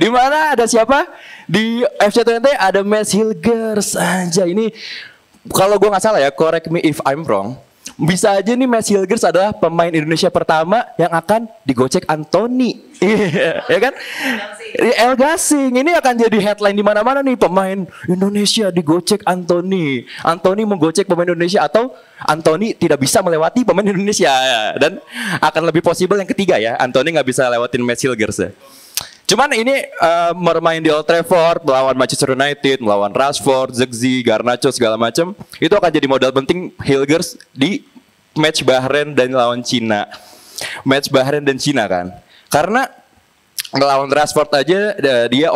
Di mana ada siapa? Di FC20 ada Mads Hilgers. Aja ini kalau gue nggak salah ya, correct me if I'm wrong. Bisa aja nih Mads Hilgers adalah pemain Indonesia pertama yang akan digocek Anthony. Ya kan? El Gasing ini akan jadi headline di mana-mana nih, pemain Indonesia digocek Anthony. Anthony menggocek pemain Indonesia, atau Anthony tidak bisa melewati pemain Indonesia, dan akan lebih possible yang ketiga ya, Anthony nggak bisa lewatin Mads Hilgers ya. Cuman ini bermain di Old Trafford melawan Manchester United, melawan Rashford, Zirkzee, Garnacho segala macam, itu akan jadi modal penting Hilgers di match Bahrain dan lawan Cina. Match Bahrain dan Cina kan. Karena melawan Rashford aja dia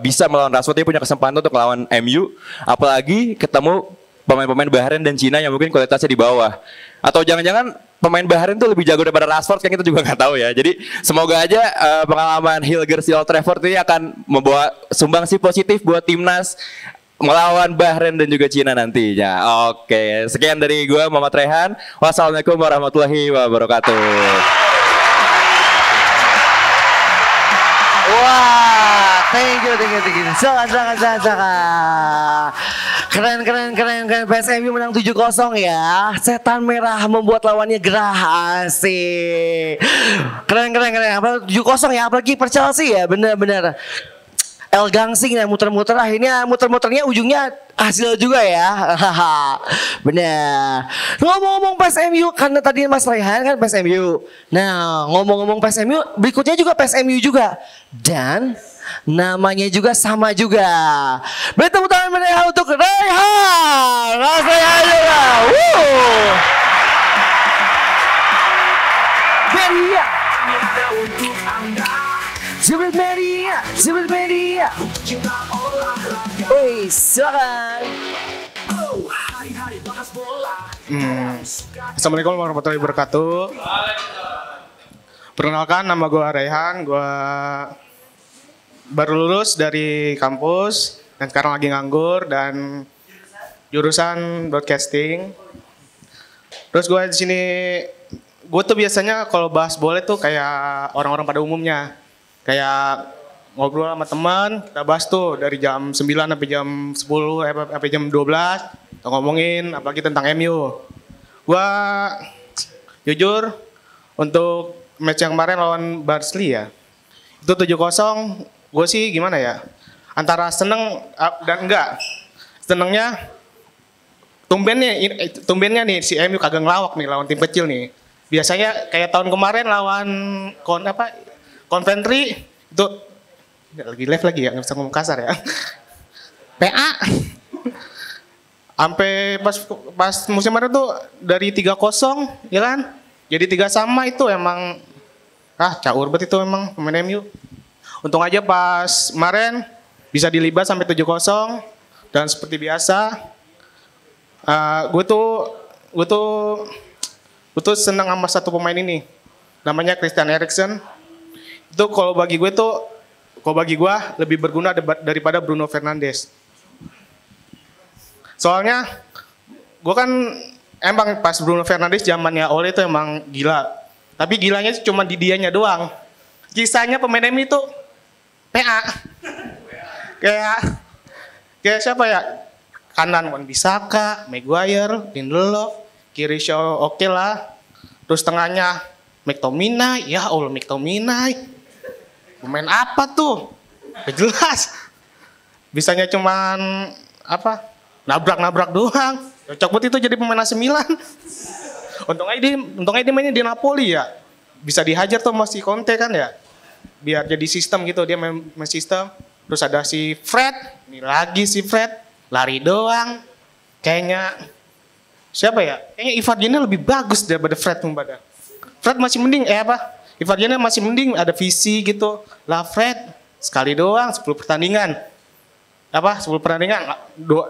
bisa melawan Rashford, dia punya kesempatan untuk melawan MU, apalagi ketemu pemain-pemain Bahrain dan Cina yang mungkin kualitasnya di bawah. Atau jangan-jangan pemain Bahrain tuh lebih jago daripada Rashford, kan kita juga nggak tahu ya. Jadi semoga aja pengalaman Hilgers di Old Trafford ini akan membawa sumbangsi positif buat timnas melawan Bahrain dan juga Cina nantinya. Oke, sekian dari gue Muhammad Rehan. Wassalamualaikum warahmatullahi wabarakatuh. Wah, thank you. Sangat. Keren. PSMU menang 7-0 ya. Setan merah membuat lawannya gerah, asik. Keren. Apalagi 7-0 ya, apalagi per Chelsea ya, bener-bener. El Gangsing yang muter-muter, akhirnya muter-muternya ujungnya hasil juga ya. Bener. Ngomong-ngomong PSMU, karena tadi Mas Rehan kan PSMU. Nah, ngomong-ngomong PSMU, berikutnya juga PSMU juga. Dan namanya juga sama juga. Beri tepuk tangan mereka untuk Rehan. Mas Rehan juga. Media. Jebret media. Woi, silakan. Assalamualaikum warahmatullahi wabarakatuh. Perkenalkan, nama gue Rehan. Gue baru lulus dari kampus dan sekarang lagi nganggur dan jurusan broadcasting. Terus gue di sini, gue tuh biasanya kalau bahas bola tuh kayak orang-orang pada umumnya, kayak ngobrol sama teman, kita bahas tuh dari jam 9 sampai jam 10, sampai jam 12, kita ngomongin apalagi tentang MU. Gue jujur untuk match yang kemarin lawan Barnsley ya, itu 7-0, gue sih gimana ya, antara seneng dan enggak. Senengnya tumbennya nih si MU kagak ngelawak nih lawan tim kecil nih. Biasanya kayak tahun kemarin lawan Coventry itu lagi live lagi ya, nggak bisa ngomong kasar ya. PA sampai pas musim kemarin tuh dari 3-0 ya kan, jadi 3-3 itu emang caur banget itu emang pemain MU. Untung aja pas kemarin bisa dilibas sampai 7-0 dan seperti biasa. Gue tuh senang sama satu pemain ini, namanya Christian Eriksen. Itu kalau bagi gue lebih berguna daripada Bruno Fernandes. Soalnya gue kan emang pas Bruno Fernandes zamannya Ole itu emang gila. Tapi gilanya cuma di dianya doang. Kisahnya pemain MU itu PA. Kayak siapa ya? Kanan Wan-Bissaka, Maguire, Lindelof, kiri Shaw oke lah. Terus tengahnya McTominay, ya Allah McTominay. Pemain apa tuh? Gak jelas. Bisanya cuman nabrak-nabrak doang. Cocok banget itu jadi pemain AC Milan. Untungnya dia mainnya di Napoli ya. Bisa dihajar tuh masih Conte kan ya. Biar jadi sistem gitu, dia main sistem. Terus ada si Fred, ini lagi si Fred. Lari doang. Kayaknya siapa ya? Kayaknya Ivar Dieng lebih bagus daripada Fred Mumbada. Fred masih mending Ivar Dieng masih mending ada visi gitu. Lah Fred sekali doang 10 pertandingan. 10 pertandingan dua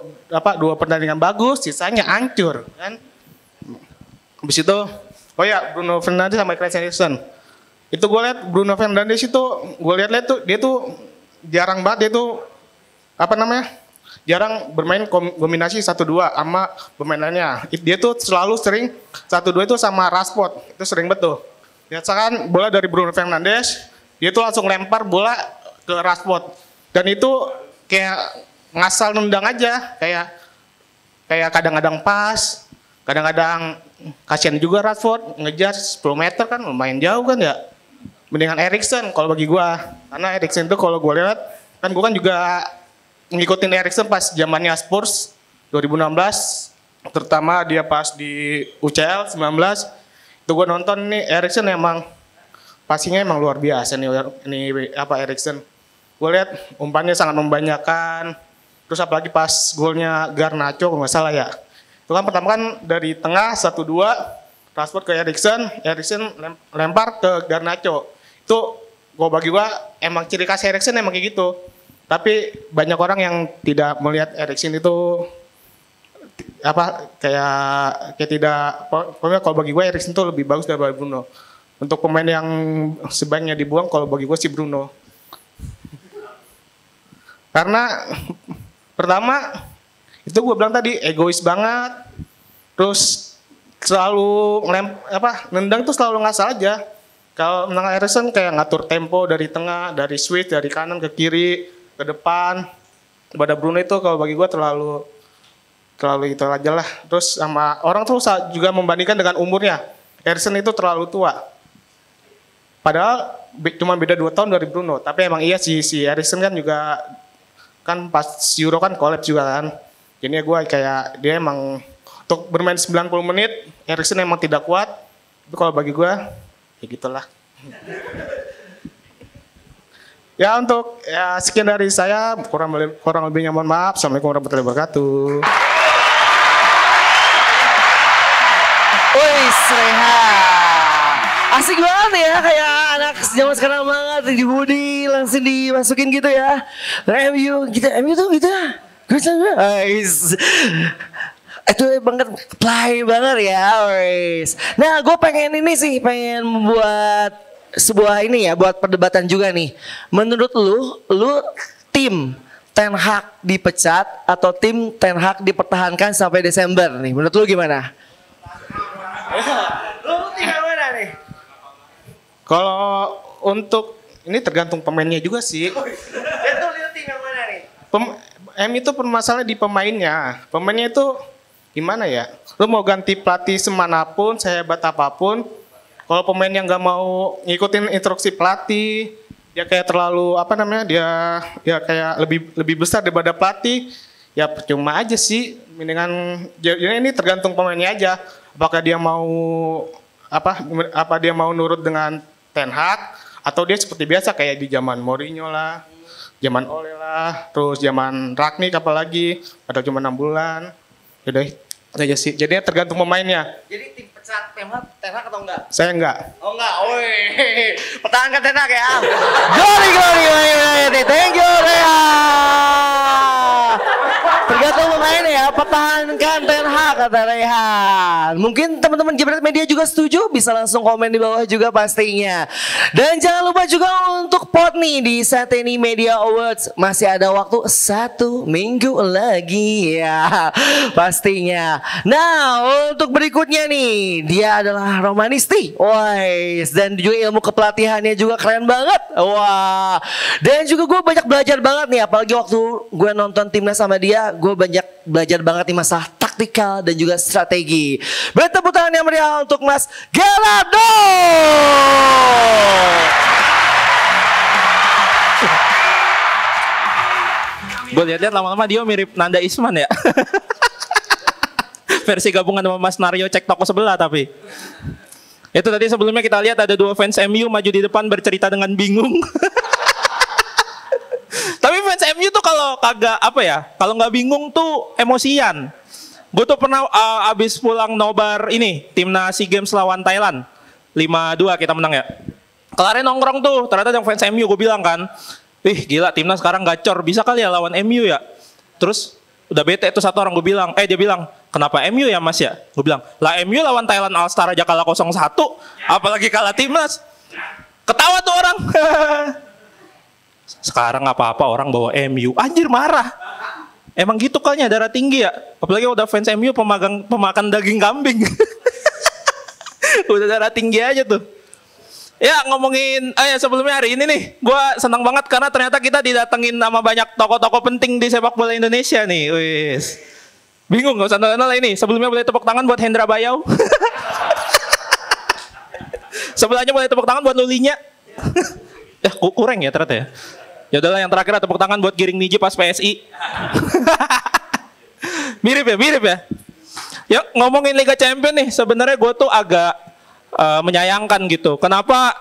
pertandingan bagus, sisanya hancur kan. Habis itu Bruno Fernandes sama Christian Eriksen. Itu gue lihat Bruno Fernandes itu tuh dia tuh jarang banget dia tuh jarang bermain kombinasi 1-2 sama pemain lainnya. Dia tuh selalu sering 1-2 itu sama Rashford. Itu sering betul. Biasakan bola dari Bruno Fernandes, dia tuh langsung lempar bola ke Rashford. Dan itu kayak ngasal nendang aja, kayak kadang-kadang pas, kadang-kadang kasihan juga Rashford ngejar 10 meter kan lumayan jauh kan ya. Mendingan Eriksen kalau bagi gua. Karena Eriksen itu kalau gua lihat kan gua kan juga ngikutin Eriksen pas zamannya Spurs 2016, terutama dia pas di UCL 19. Itu gue nonton nih Eriksen emang passingnya emang luar biasa nih Eriksen. Gue lihat umpannya sangat membanyakan. Terus apalagi pas golnya Garnacho kalau nggak salah ya. Itu kan pertama kan dari tengah 1-2 transport ke Eriksen lempar ke Garnacho. Itu gue bagi gue emang ciri khas Eriksen emang kayak gitu. Tapi banyak orang yang tidak melihat Eriksen itu kayak tidak, pokoknya kalau bagi gue Eriksen itu lebih bagus daripada Bruno. Untuk pemain yang sebaiknya dibuang kalau bagi gue si Bruno. Karena pertama itu gue bilang tadi egois banget. Terus selalu nendang tuh selalu ngasal aja. Kalau menang Eriksen kayak ngatur tempo dari tengah, dari switch dari kanan ke kiri, ke depan. Pada Bruno itu kalau bagi gue terlalu itu aja lah. Terus sama orang tuh juga membandingkan dengan umurnya. Eriksen itu terlalu tua. Padahal cuma beda 2 tahun dari Bruno. Tapi emang iya si Eriksen kan juga kan pas Euro kan collab juga kan. Jadi gue kayak dia emang untuk bermain 90 menit Eriksen emang tidak kuat. Tapi kalau bagi gue ya gitulah. Ya untuk sekian dari saya, kurang lebihnya mohon maaf. Assalamualaikum warahmatullahi wabarakatuh. Woi, asik banget ya, kayak anak zaman sekarang banget di Budi langsung dimasukin gitu ya. MU tuh gitu ya. Itu banget play banget ya, wis. Nah, gue pengen membuat sebuah ini ya buat perdebatan juga nih. Menurut lu tim Ten Hag dipecat atau tim Ten Hag dipertahankan sampai Desember nih? Menurut lu gimana? Lu tim yang mana nih? Kalau untuk ini tergantung pemainnya juga sih. Itu tim yang mana nih? Itu permasalahan di pemainnya. Pemainnya itu gimana ya? Lu mau ganti pelatih semanapun, sehebat apapun, kalau pemain yang nggak mau ngikutin instruksi pelatih, dia kayak terlalu dia kayak lebih besar daripada pelatih, ya percuma aja sih. Mendingan ini tergantung pemainnya aja. Apakah dia mau apa dia mau nurut dengan Ten Hag atau dia seperti biasa kayak di zaman Mourinho lah, zaman Ole lah, terus zaman Rangnick apalagi, atau cuma 6 bulan. Yaudah, itu aja sih. Jadinya tergantung pemainnya. Jadi tim pecat Ten Hag atau enggak? Saya enggak. Oh enggak, woi. Pertahankan Ten Hag ya. Glory. Thank you, Rea. Tergantung pemain ya, pertahankan Ten Hag kata Rehan. Mungkin teman-teman Jebret Media juga setuju, bisa langsung komen di bawah juga pastinya. Dan jangan lupa juga untuk vote nih di Sateni Media Awards. Masih ada waktu 1 minggu lagi ya, pastinya. Nah, untuk berikutnya nih, dia adalah Romanisti. Wais, dan juga ilmu kepelatihannya juga keren banget. Wah. Dan juga gue banyak belajar banget nih, apalagi waktu gue nonton timnas sama dia, gue banyak belajar banget nih masalah taktikal dan juga strategi. Beri tepuk tangan yang meriah untuk Mas Gerardo. Gue lihat-lihat lama-lama dia mirip Nanda Isman ya. Versi gabungan sama Mas Naryo cek toko sebelah tapi. Itu tadi sebelumnya kita lihat ada 2 fans MU maju di depan bercerita dengan bingung. Tapi fans MU tuh kalau kagak kalau nggak bingung tuh emosian. Gue tuh pernah abis pulang nobar ini timnas SEA Games lawan Thailand 5-2 kita menang ya. Kelarin nongkrong tuh, ternyata yang fans MU gue bilang kan, gila timnas sekarang gacor, bisa kali ya lawan MU ya. Terus udah bete tuh satu orang gue bilang, dia bilang, kenapa MU ya mas ya? Gue bilang, lah MU lawan Thailand All Star aja kalah 0-1, apalagi kalah timnas. Ketawa tuh orang. Sekarang apa-apa orang bawa MU, anjir marah. Emang gitu kayaknya darah tinggi ya. Apalagi udah fans MU pemakan daging kambing. Udah darah tinggi aja tuh. Ya ngomongin, sebelumnya hari ini nih, gue senang banget karena ternyata kita didatengin sama banyak tokoh-tokoh penting di sepak bola Indonesia nih. Wis. Bingung gak usah nol ini. Sebelumnya boleh tepuk tangan buat Hendra Bayau. Sebelahnya boleh tepuk tangan buat Lulinya. Ya kurang ya ternyata ya. Ya udahlah yang terakhir tepuk tangan buat Giring Niji pas PSI. Mirip ya. Ya ngomongin Liga Champions nih, sebenarnya gue tuh agak menyayangkan gitu. Kenapa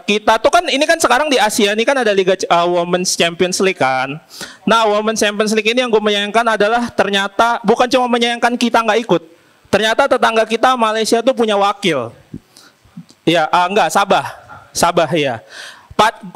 kita tuh kan ini kan sekarang di Asia ini kan ada Liga Women's Champions League kan. Nah Women's Champions League ini yang gue menyayangkan adalah ternyata bukan cuma menyayangkan kita nggak ikut. Ternyata tetangga kita Malaysia tuh punya wakil. Ya enggak, Sabah ya.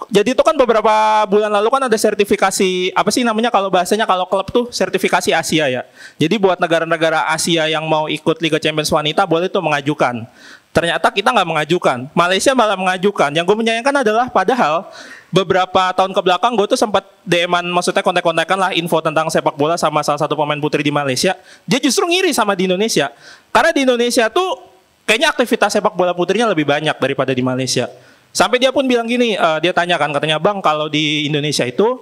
Jadi itu kan beberapa bulan lalu kan ada sertifikasi, apa sih namanya kalau bahasanya kalau klub tuh sertifikasi Asia ya. Jadi buat negara-negara Asia yang mau ikut Liga Champions wanita boleh tuh mengajukan. Ternyata kita nggak mengajukan, Malaysia malah mengajukan. Yang gue menyayangkan adalah padahal beberapa tahun ke belakang gue tuh sempat DM-an, maksudnya kontak-kontakan lah info tentang sepak bola sama salah satu pemain putri di Malaysia. Dia justru ngiri sama di Indonesia. Karena di Indonesia tuh kayaknya aktivitas sepak bola putrinya lebih banyak daripada di Malaysia. Sampai dia pun bilang gini, dia tanyakan katanya, bang kalau di Indonesia itu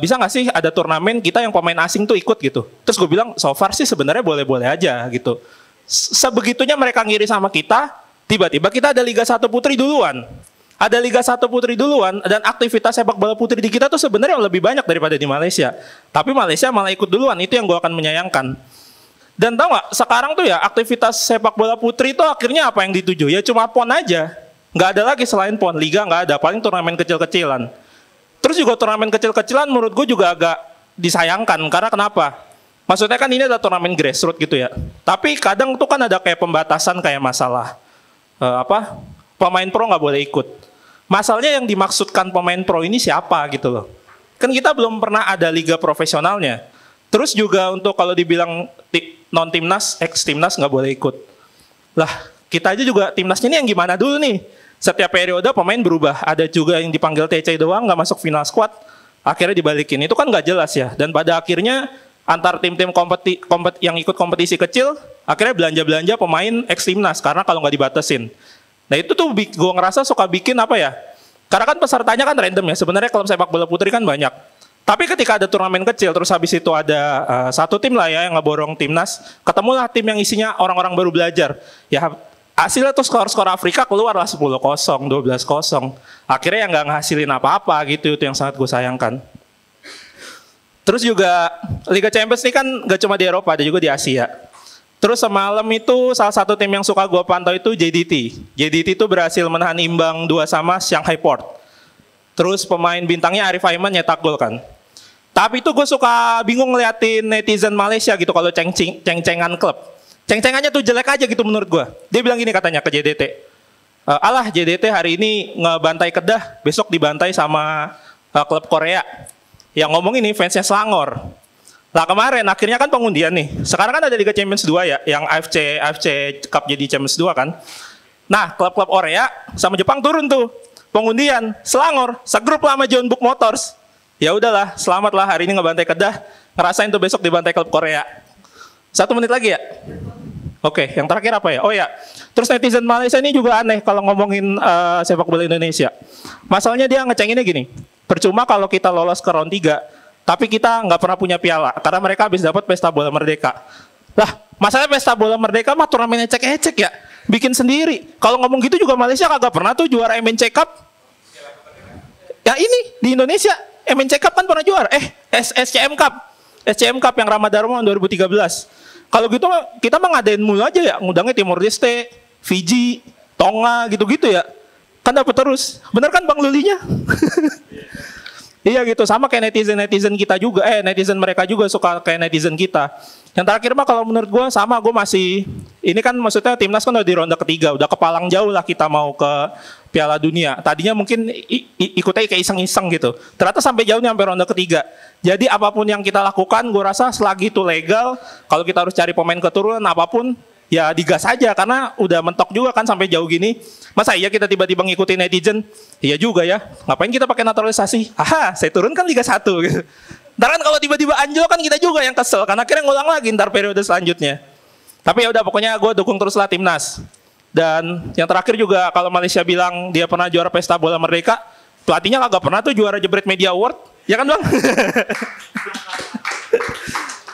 bisa nggak sih ada turnamen kita yang pemain asing tuh ikut gitu. Terus gue bilang so far sih sebenarnya boleh-boleh aja gitu. Sebegitunya mereka ngiri sama kita, tiba-tiba kita ada Liga 1 Putri duluan. Ada Liga 1 Putri duluan dan aktivitas sepak bola putri di kita tuh sebenarnya lebih banyak daripada di Malaysia. Tapi Malaysia malah ikut duluan, itu yang gue akan menyayangkan. Dan tau gak, sekarang tuh ya aktivitas sepak bola putri itu akhirnya apa yang dituju? Ya cuma PON aja. Nggak ada lagi selain PON, Liga nggak ada, paling turnamen kecil-kecilan. Terus juga turnamen kecil-kecilan menurut gue juga agak disayangkan, karena kenapa? Maksudnya kan ini ada turnamen grassroots gitu ya. Tapi kadang tuh kan ada kayak pembatasan kayak masalah pemain pro nggak boleh ikut. Masalahnya yang dimaksudkan pemain pro ini siapa gitu loh. Kan kita belum pernah ada liga profesionalnya. Terus juga untuk kalau dibilang non timnas, ex timnas nggak boleh ikut. Lah kita aja juga timnasnya ini yang gimana dulu nih? setiap periode pemain berubah. Ada juga yang dipanggil TC doang, nggak masuk final squad, akhirnya dibalikin. Itu kan nggak jelas ya. Dan pada akhirnya antar tim-tim yang ikut kompetisi kecil, akhirnya belanja-belanja pemain ex timnas karena kalau nggak dibatasin. Nah itu tuh gue ngerasa suka bikin apa ya? Karena kan pesertanya kan random ya. Sebenarnya klub sepak bola putri kan banyak. Tapi ketika ada turnamen kecil, terus habis itu ada satu tim lah ya yang ngeborong timnas, ketemulah tim yang isinya orang-orang baru belajar. Ya hasilnya tuh skor-skor Afrika keluarlah 10-0, 12-0. Akhirnya yang nggak ngehasilin apa-apa gitu, itu yang sangat gue sayangkan. Terus juga Liga Champions ini kan gak cuma di Eropa, ada juga di Asia. Terus semalam itu salah satu tim yang suka gue pantau itu JDT. JDT itu berhasil menahan imbang 2 sama Shanghai Port. Terus pemain bintangnya Arif Aiman nyetak gol kan. Tapi itu gue suka bingung ngeliatin netizen Malaysia gitu kalau ceng-cengan klub. Ceng-cengannya tuh jelek aja gitu menurut gue. Dia bilang gini katanya ke JDT. Alah JDT hari ini ngebantai Kedah, besok dibantai sama klub Korea. Yang ngomong ini fansnya Selangor. Lah kemarin akhirnya kan pengundian nih. Sekarang kan ada Liga Champions 2 ya, yang AFC Cup jadi Champions 2 kan. Nah, klub-klub Korea sama Jepang turun tuh. Pengundian, Selangor, segrup lah sama John Book Motors. Ya udahlah, selamatlah hari ini ngebantai Kedah, ngerasain tuh besok dibantai klub Korea. 1 menit lagi ya? Oke, yang terakhir apa ya? Oh ya, terus netizen Malaysia ini juga aneh kalau ngomongin sepak bola Indonesia. Masalahnya dia ngecenginnya gini, percuma kalau kita lolos ke round 3, tapi kita nggak pernah punya piala, karena mereka habis dapat pesta bola merdeka. Lah, masalahnya pesta bola merdeka mah turnamen ecek-ecek ya, bikin sendiri. Kalau ngomong gitu juga Malaysia kagak pernah tuh juara MNC Cup. Ya ini, di Indonesia, MNC Cup kan pernah juara, SCM Cup. SCM Cup yang Ramadhan 2013. Kalau gitu kita mah ngadain mulu aja ya, ngundangnya Timor Leste, Fiji, Tonga gitu-gitu ya. Kan dapat terus. Bener kan Bang Lulinya? Iya gitu, sama kayak netizen kita juga, netizen mereka juga suka kayak netizen kita. Yang terakhir mah kalau menurut gue sama, gue masih, ini kan maksudnya timnas kan udah di ronde ketiga, udah kepalang jauh lah kita mau ke Piala Dunia. Tadinya mungkin ikutnya kayak iseng-iseng gitu. Ternyata sampai jauh nih sampai ronde ketiga. Jadi apapun yang kita lakukan, gue rasa selagi itu legal, kalau kita harus cari pemain keturunan apapun, ya digas aja karena udah mentok juga kan sampai jauh gini. Masa iya kita tiba-tiba ngikutin netizen? Iya juga ya. Ngapain kita pakai naturalisasi? Aha, saya turun kan Liga 1 gitu. Ntar kan kalau tiba-tiba anjlok kan kita juga yang kesel karena akhirnya ngulang lagi ntar periode selanjutnya. Tapi ya udah pokoknya gue dukung teruslah timnas. Dan yang terakhir juga kalau Malaysia bilang dia pernah juara pesta bola merdeka, pelatihnya kagak pernah tuh juara Jebret Media Award. Ya kan Bang?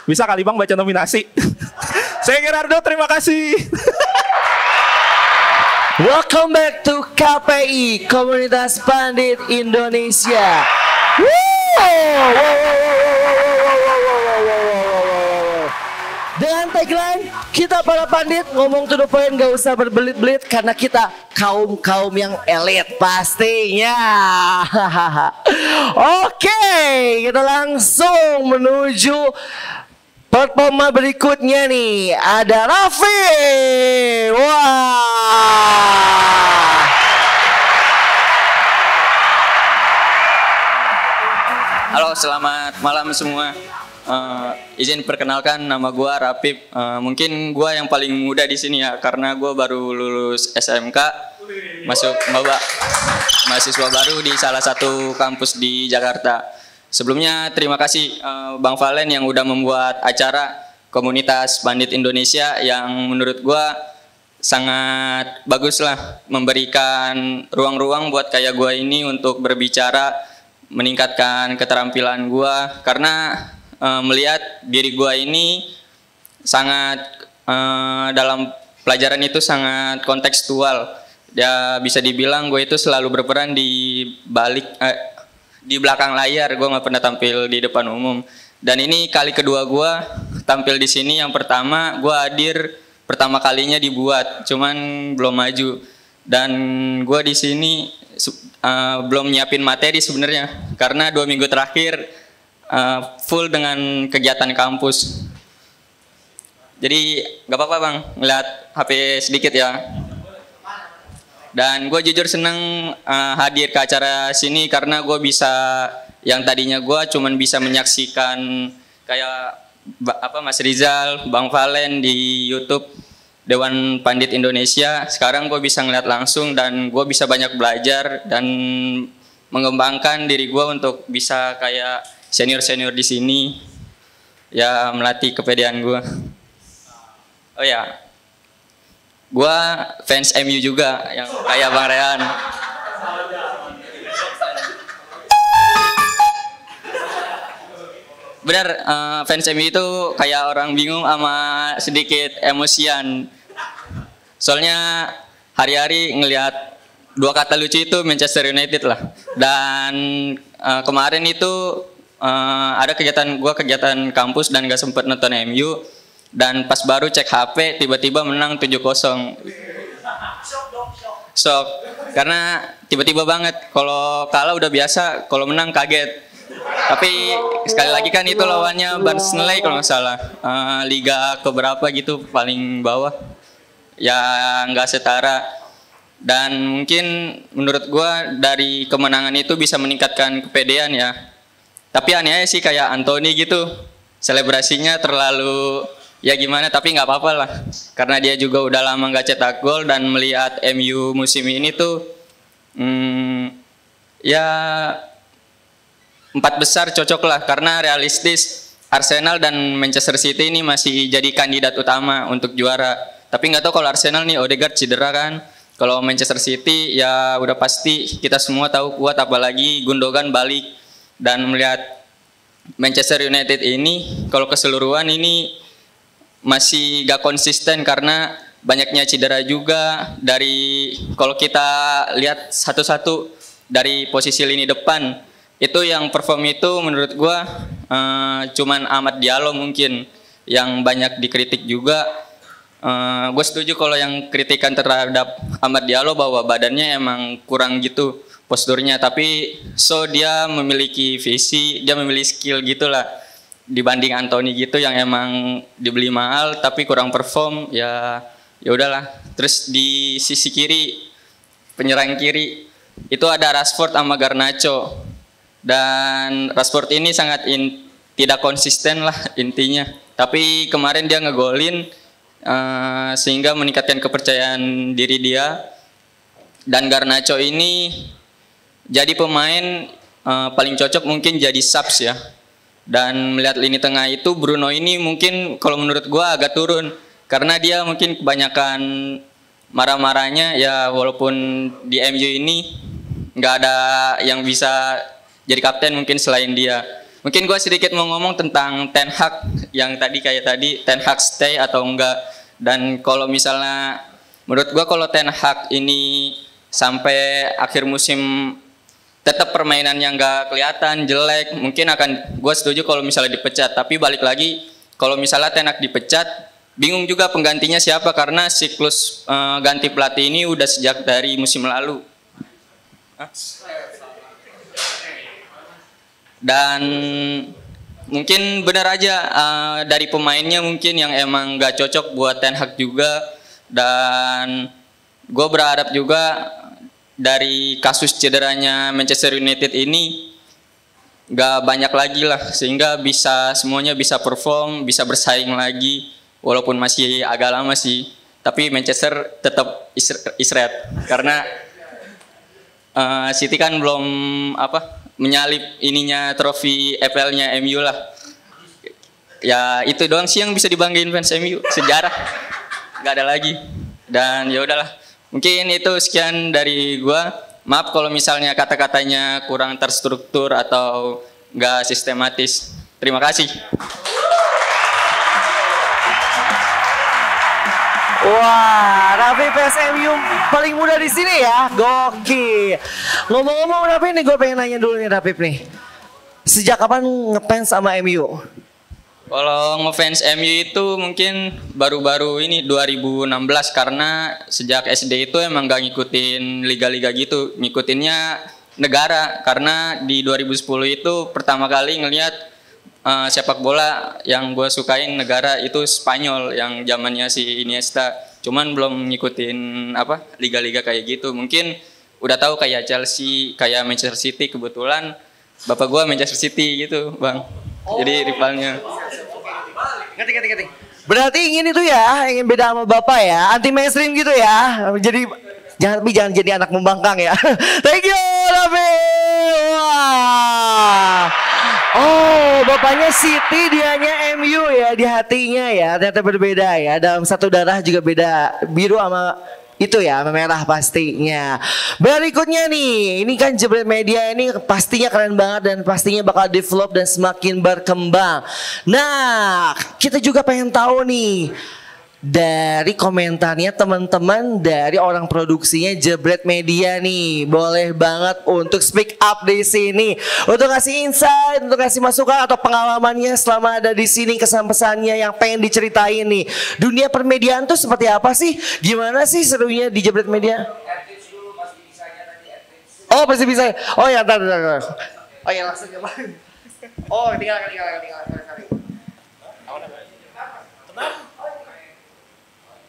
Bisa kali Bang baca nominasi. Saya Gerardo, terima kasih. Welcome back to KPI, Komunitas Pandit Indonesia. Dengan tagline, kita para pandit ngomong to the point, gak usah berbelit-belit karena kita kaum yang elit pastinya. Oke, kita langsung menuju performa berikutnya nih. Ada Raffi. Wah. Halo, selamat malam semua. Izin perkenalkan, nama gue Rapip. Mungkin gue yang paling muda di sini ya, karena gue baru lulus SMK, masuk mahasiswa baru di salah satu kampus di Jakarta. Sebelumnya terima kasih Bang Valen yang udah membuat acara Komunitas Pandit Indonesia yang menurut gue sangat bagus lah, memberikan ruang-ruang buat kayak gue ini untuk berbicara, meningkatkan keterampilan gue, karena melihat diri gue ini sangat dalam pelajaran itu sangat kontekstual. Ya bisa dibilang gue itu selalu berperan di belakang layar, gue nggak pernah tampil di depan umum. Dan ini kali kedua gue tampil di sini. Yang pertama gue hadir pertama kalinya dibuat, cuman belum maju. Dan gue di sini belum nyiapin materi sebenarnya, karena 2 minggu terakhir full dengan kegiatan kampus. Jadi gak apa-apa Bang, ngeliat HP sedikit ya. Dan gue jujur seneng hadir ke acara sini karena gue bisa, yang tadinya gue cuman bisa menyaksikan kayak Mas Rizal, Bang Valen di YouTube, Dewan Pandit Indonesia. Sekarang gue bisa ngeliat langsung dan gue bisa banyak belajar dan mengembangkan diri gue untuk bisa kayak senior-senior di sini. Ya melatih kepedean gue. Oh ya, gue fans MU juga yang kayak Bang Rehan. Benar, fans MU itu kayak orang bingung sama sedikit emosian. Soalnya hari-hari ngelihat dua kata lucu itu Manchester United lah. Dan kemarin itu ada kegiatan kampus dan gak sempet nonton MU. Dan pas baru cek HP tiba-tiba menang 7-0. Shock. Karena tiba-tiba banget. Kalau kalah udah biasa, kalau menang kaget. Tapi sekali lagi kan itu lawannya Barnsley kalau nggak salah. Liga keberapa gitu paling bawah. Ya nggak setara. Dan mungkin menurut gua dari kemenangan itu bisa meningkatkan kepedean ya. Tapi aneh sih kayak Anthony gitu, selebrasinya terlalu ya gimana, tapi nggak apa-apa lah. Karena dia juga udah lama nggak cetak gol dan melihat MU musim ini tuh ya 4 besar cocok lah. Karena realistis Arsenal dan Manchester City ini masih jadi kandidat utama untuk juara. Tapi nggak tahu kalau Arsenal nih Odegaard cedera kan. Kalau Manchester City ya udah pasti kita semua tahu kuat, apalagi Gundogan balik. Dan melihat Manchester United ini kalau keseluruhan ini masih gak konsisten karena banyaknya cedera juga. Dari kalau kita lihat satu-satu dari posisi lini depan itu yang perform itu menurut gua cuman Amad Diallo mungkin yang banyak dikritik juga. Gue setuju kalau yang kritikan terhadap Amad Diallo bahwa badannya emang kurang gitu posturnya, tapi dia memiliki visi, dia memiliki skill gitulah dibanding Anthony gitu yang emang dibeli mahal tapi kurang perform. Ya udahlah. Terus di sisi kiri, penyerang kiri itu ada Rashford sama Garnacho, dan Rashford ini sangat tidak konsisten lah intinya, tapi kemarin dia ngegolin sehingga meningkatkan kepercayaan diri dia. Dan Garnacho ini jadi pemain paling cocok mungkin jadi subs ya. Dan melihat lini tengah itu Bruno ini mungkin kalau menurut gua agak turun karena dia mungkin kebanyakan marah-marahnya ya, walaupun di MU ini nggak ada yang bisa jadi kapten mungkin selain dia. Mungkin gua sedikit mau ngomong tentang Ten Hag yang tadi Ten Hag stay atau enggak. Dan kalau misalnya menurut gua kalau Ten Hag ini sampai akhir musim tetap permainannya nggak kelihatan jelek, mungkin akan gue setuju kalau misalnya dipecat. Tapi balik lagi kalau misalnya Ten Hag dipecat, bingung juga penggantinya siapa karena siklus ganti pelatih ini udah sejak dari musim lalu. Dan mungkin benar aja dari pemainnya mungkin yang emang nggak cocok buat Ten Hag juga. Dan gue berharap juga dari kasus cederanya Manchester United ini gak banyak lagi lah, sehingga semuanya bisa perform, bisa bersaing lagi, walaupun masih agak lama sih. Tapi Manchester tetap istirahat karena City kan belum menyalip ininya trofi EPL-nya MU lah. Ya itu doang sih yang bisa dibanggain fans MU, sejarah gak ada lagi. Dan ya udahlah. Mungkin itu sekian dari gua. Maaf kalau misalnya kata-katanya kurang terstruktur atau nggak sistematis. Terima kasih. Wah, Raffi PSMU paling muda di sini ya, gokil. Ngomong-ngomong Raffi nih, gue pengen nanya dulu nih Raffi nih. Sejak kapan ngefans sama MU? Kalau ngefans MU itu mungkin baru-baru ini 2016 karena sejak SD itu emang gak ngikutin liga-liga gitu, ngikutinnya negara karena di 2010 itu pertama kali ngelihat sepak bola yang gue sukain negara itu Spanyol yang zamannya si Iniesta. Cuman belum ngikutin liga-liga kayak gitu. Mungkin udah tahu kayak Chelsea, kayak Manchester City, kebetulan bapak gue Manchester City gitu, Bang. Jadi rivalnya. Ngerti. Berarti ingin itu ya, ingin beda sama bapak ya, anti mainstream gitu ya. Jadi jangan jadi anak membangkang ya. Thank you, Raffi. Wah. Oh, bapaknya City, dianya MU ya, di hatinya ya. Ternyata berbeda ya. Dalam satu darah juga beda, biru sama itu ya, merah pastinya. Berikutnya nih, ini kan Jebret Media ini pastinya keren banget dan pastinya bakal develop dan semakin berkembang. Nah, kita juga pengen tahu nih dari komentarnya teman-teman dari orang produksinya Jebret Media nih. Boleh banget untuk speak up di sini, untuk kasih insight, untuk kasih masukan atau pengalamannya selama ada di sini, kesan-pesannya yang pengen diceritain nih. Dunia permediaan tuh seperti apa sih? Gimana sih serunya di Jebret Media? Oh, pasti bisa. Oh ya, bentar. Oh ya, langsung ya. Oh, tinggal.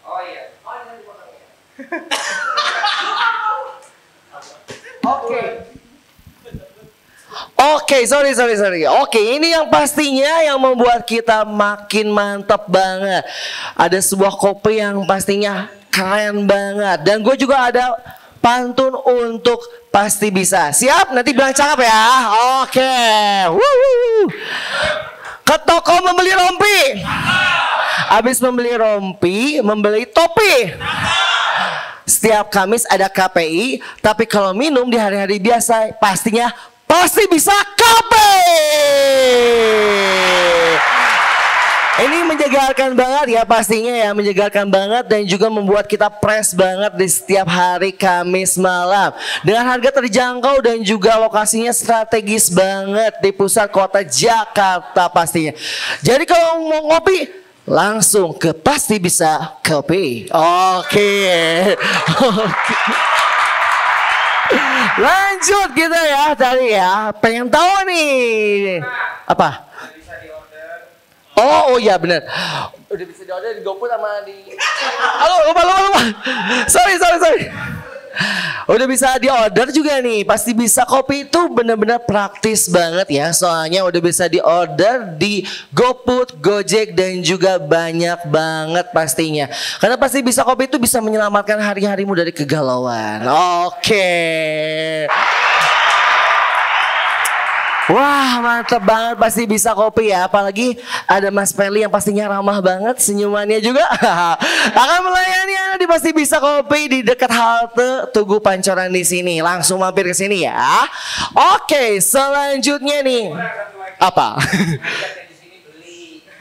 Oh iya. Oke, sorry. Oke, ini yang pastinya yang membuat kita makin mantap banget. Ada sebuah kopi yang pastinya keren banget. Dan gue juga ada pantun untuk pasti bisa. Siap? Nanti bilang cakep ya. Oke. Ke toko membeli rompi. Habis membeli rompi, membeli topi. Setiap Kamis ada KPI, tapi kalau minum di hari-hari biasa pastinya pasti bisa kopi. Ini menyegarkan banget ya pastinya ya, menyegarkan banget dan juga membuat kita fresh banget di setiap hari Kamis malam. Dengan harga terjangkau dan juga lokasinya strategis banget di pusat kota Jakarta pastinya. Jadi kalau mau ngopi langsung ke Pasti Bisa Kopi. Oke. Lanjut kita ya tadi ya. Pengen tahu nih apa? Oh ya benar. Udah bisa di order di GoFood sama di. Halo, lupa. Sorry. Udah bisa di order juga nih. Pasti Bisa Kopi itu benar-benar praktis banget ya. Soalnya udah bisa di order di GoFood, Gojek dan juga banyak banget pastinya. Karena Pasti Bisa Kopi itu bisa menyelamatkan hari-harimu dari kegalauan. Oke. Wah, mantap banget Pasti Bisa Kopi ya. Apalagi ada Mas Peli yang pastinya ramah banget, senyumannya juga akan melayani Anda di Pasti Bisa Kopi di dekat halte Tugu Pancoran di sini. Langsung mampir ke sini ya. Oke, selanjutnya nih. Apa?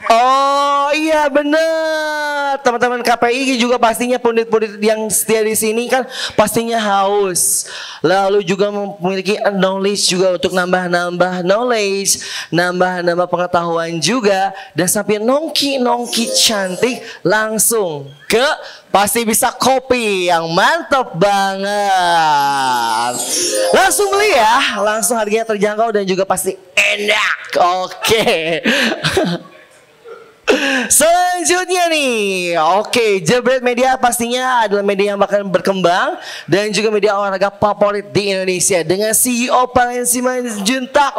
Oh iya bener, teman-teman KPI juga pastinya pundit-pundit yang setia di sini kan pastinya haus. Lalu juga memiliki knowledge juga untuk nambah-nambah knowledge, nambah-nambah pengetahuan juga. Dan sampai nongki cantik langsung ke Pasti Bisa Kopi yang mantap banget. Langsung beli ya, langsung harganya terjangkau dan juga pasti enak. Oke. Selanjutnya nih, oke, Jebret Media pastinya adalah media yang bakal berkembang dan juga media olahraga favorit di Indonesia dengan CEO Pak Simanjuntak,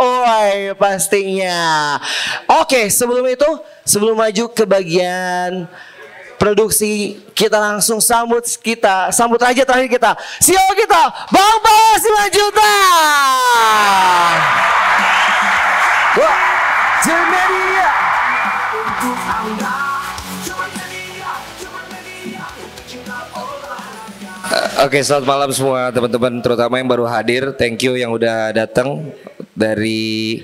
pastinya. Oke, sebelum maju ke bagian produksi, kita langsung sambut aja terakhir kita, CEO kita, Bang Pak Simanjuntak. Jebret Media. Oke, selamat malam semua teman-teman, terutama yang baru hadir. Thank you yang udah datang dari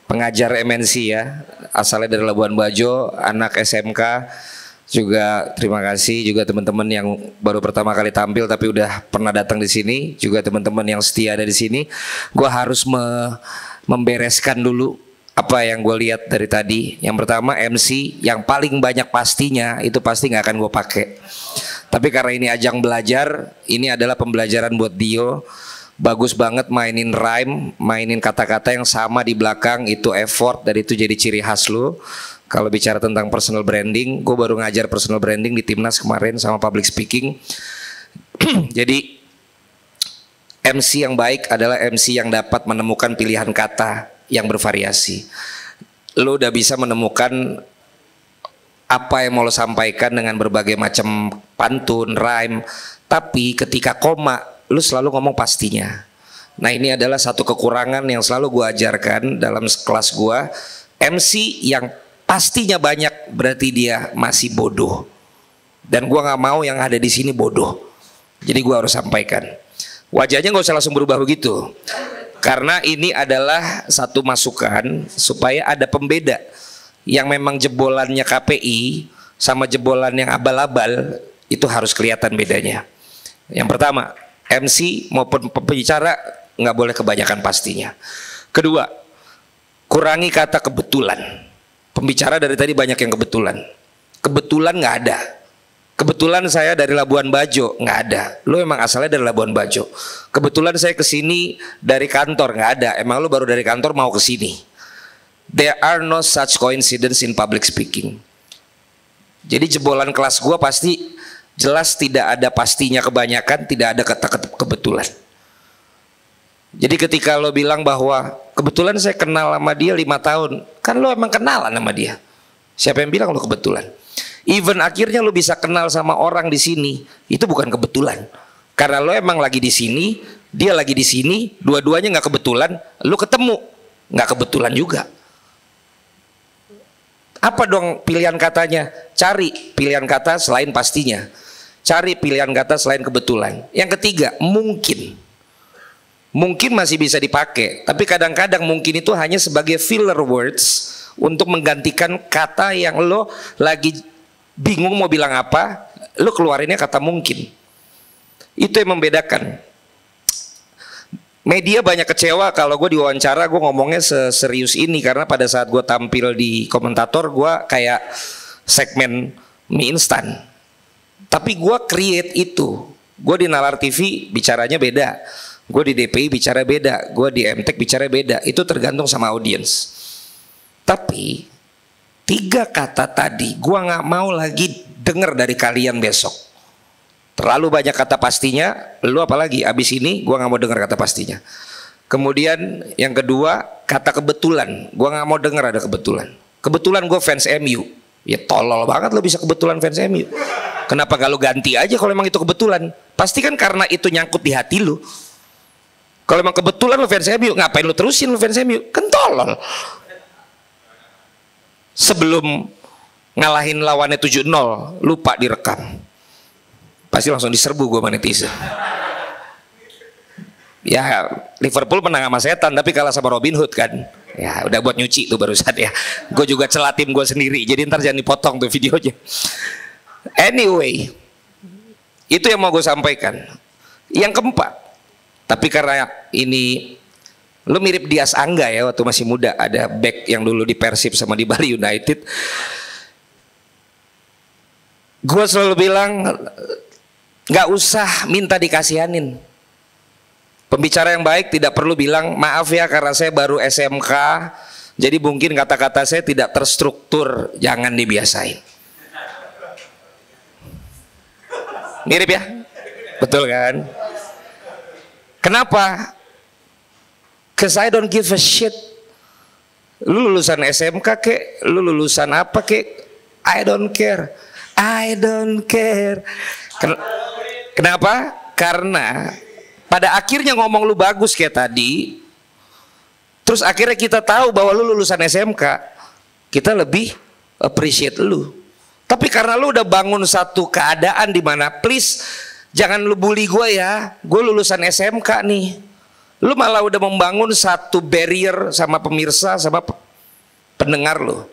pengajar MNC ya, asalnya dari Labuan Bajo, anak SMK. Juga terima kasih juga teman-teman yang baru pertama kali tampil tapi udah pernah datang di sini. Juga teman-teman yang setia ada di sini. Gua harus membereskan dulu apa yang gue lihat dari tadi. Yang pertama, MC yang paling banyak pastinya itu pasti nggak akan gue pakai. Tapi karena ini ajang belajar, ini adalah pembelajaran buat Dio. Bagus banget mainin rhyme, mainin kata-kata yang sama di belakang, itu effort dan itu jadi ciri khas lo. Kalau bicara tentang personal branding, gue baru ngajar personal branding di Timnas kemarin sama public speaking. Jadi MC yang baik adalah MC yang dapat menemukan pilihan kata yang bervariasi. Lo udah bisa menemukan apa yang mau lo sampaikan dengan berbagai macam pantun, rhyme, tapi ketika koma lo selalu ngomong pastinya. Nah ini adalah satu kekurangan yang selalu gue ajarkan dalam kelas gue. MC yang pastinya banyak berarti dia masih bodoh. Dan gue nggak mau yang ada di sini bodoh. Jadi gue harus sampaikan. Wajahnya nggak usah langsung berubah begitu. Karena ini adalah satu masukan supaya ada pembeda. Yang memang jebolannya KPI sama jebolan yang abal-abal itu harus kelihatan bedanya. Yang pertama, MC maupun pembicara nggak boleh kebanyakan pastinya. Kedua, kurangi kata kebetulan. Pembicara dari tadi banyak yang kebetulan. Kebetulan nggak ada. Kebetulan saya dari Labuan Bajo, nggak ada. Lu emang asalnya dari Labuan Bajo. Kebetulan saya kesini dari kantor, nggak ada. Emang lu baru dari kantor mau kesini. There are no such coincidence in public speaking. Jadi jebolan kelas gua pasti jelas tidak ada pastinya kebanyakan, tidak ada kata kebetulan. Jadi ketika lo bilang bahwa kebetulan saya kenal sama dia 5 tahun, kan lo emang kenalan sama dia. Siapa yang bilang lo kebetulan? Even akhirnya lo bisa kenal sama orang di sini, itu bukan kebetulan. Karena lo emang lagi di sini, dia lagi di sini, dua-duanya nggak kebetulan, lo ketemu, nggak kebetulan juga. Apa dong pilihan katanya? Cari pilihan kata selain pastinya. Cari pilihan kata selain kebetulan. Yang ketiga, mungkin. Mungkin masih bisa dipakai, tapi kadang-kadang mungkin itu hanya sebagai filler words untuk menggantikan kata yang lo lagi bingung mau bilang apa, lo keluarinnya kata mungkin. Itu yang membedakan. Media banyak kecewa kalau gue diwawancara gue ngomongnya serius ini, karena pada saat gue tampil di komentator gue kayak segmen mie instan. Tapi gue create itu. Gue di Nalar TV bicaranya beda, gue di DPI bicara beda, gue di MTech bicara beda. Itu tergantung sama audiens. Tapi 3 kata tadi gue nggak mau lagi denger dari kalian besok. Terlalu banyak kata pastinya, lu apalagi abis ini gue nggak mau dengar kata pastinya. Kemudian yang kedua, kata kebetulan, gue nggak mau dengar ada kebetulan. Kebetulan gue fans MU, ya tolol banget lo bisa kebetulan fans MU. Kenapa gak lo ganti aja kalau emang itu kebetulan? Pasti kan karena itu nyangkut di hati lo. Kalau emang kebetulan lo fans MU, ngapain lo terusin lo fans MU? Kan tolol. Sebelum ngalahin lawannya 7-0, lupa direkam. Pasti langsung diserbu gue sama netizen. Ya Liverpool menang sama setan tapi kalah sama Robin Hood kan. Ya udah buat nyuci tuh barusan ya. Gue juga celah tim gue sendiri, jadi ntar jangan dipotong tuh videonya. Anyway, itu yang mau gue sampaikan. Yang keempat, tapi karena ini lu mirip Dias Angga ya waktu masih muda, ada back yang dulu di Persib sama di Bali United. Gue selalu bilang nggak usah minta dikasihanin. Pembicara yang baik tidak perlu bilang maaf ya karena saya baru SMK, jadi mungkin kata-kata saya tidak terstruktur. Jangan dibiasain. Mirip ya, betul kan? Kenapa? Cause I don't give a shit. Lu lulusan SMK kek, lu lulusan apa kek, I don't care. I don't care. Kenapa? Karena pada akhirnya ngomong lu bagus kayak tadi, terus akhirnya kita tahu bahwa lu lulusan SMK, kita lebih appreciate lu. Tapi karena lu udah bangun satu keadaan di mana, please jangan lu bully gue ya, gue lulusan SMK nih. Lu malah udah membangun satu barrier sama pemirsa, sama pendengar lu.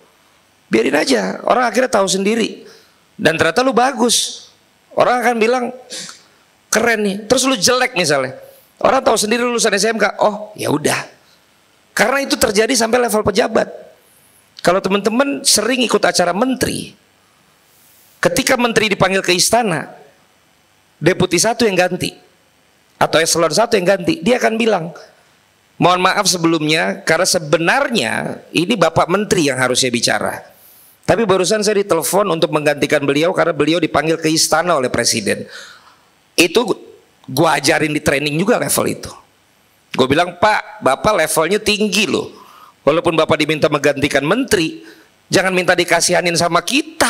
Biarin aja, orang akhirnya tahu sendiri. Dan ternyata lu bagus. Orang akan bilang keren nih. Terus lu jelek misalnya, orang tahu sendiri lulusan SMK. Oh ya udah. Karena itu terjadi sampai level pejabat. Kalau teman-teman sering ikut acara menteri, ketika menteri dipanggil ke istana, deputi 1 yang ganti atau eselon 1 yang ganti, dia akan bilang, mohon maaf sebelumnya karena sebenarnya ini Bapak Menteri yang harusnya bicara. Tapi barusan saya ditelepon untuk menggantikan beliau karena beliau dipanggil ke istana oleh presiden. Itu gue ajarin di training juga level itu. Gue bilang, Pak, Bapak levelnya tinggi loh. Walaupun Bapak diminta menggantikan menteri, jangan minta dikasihanin sama kita.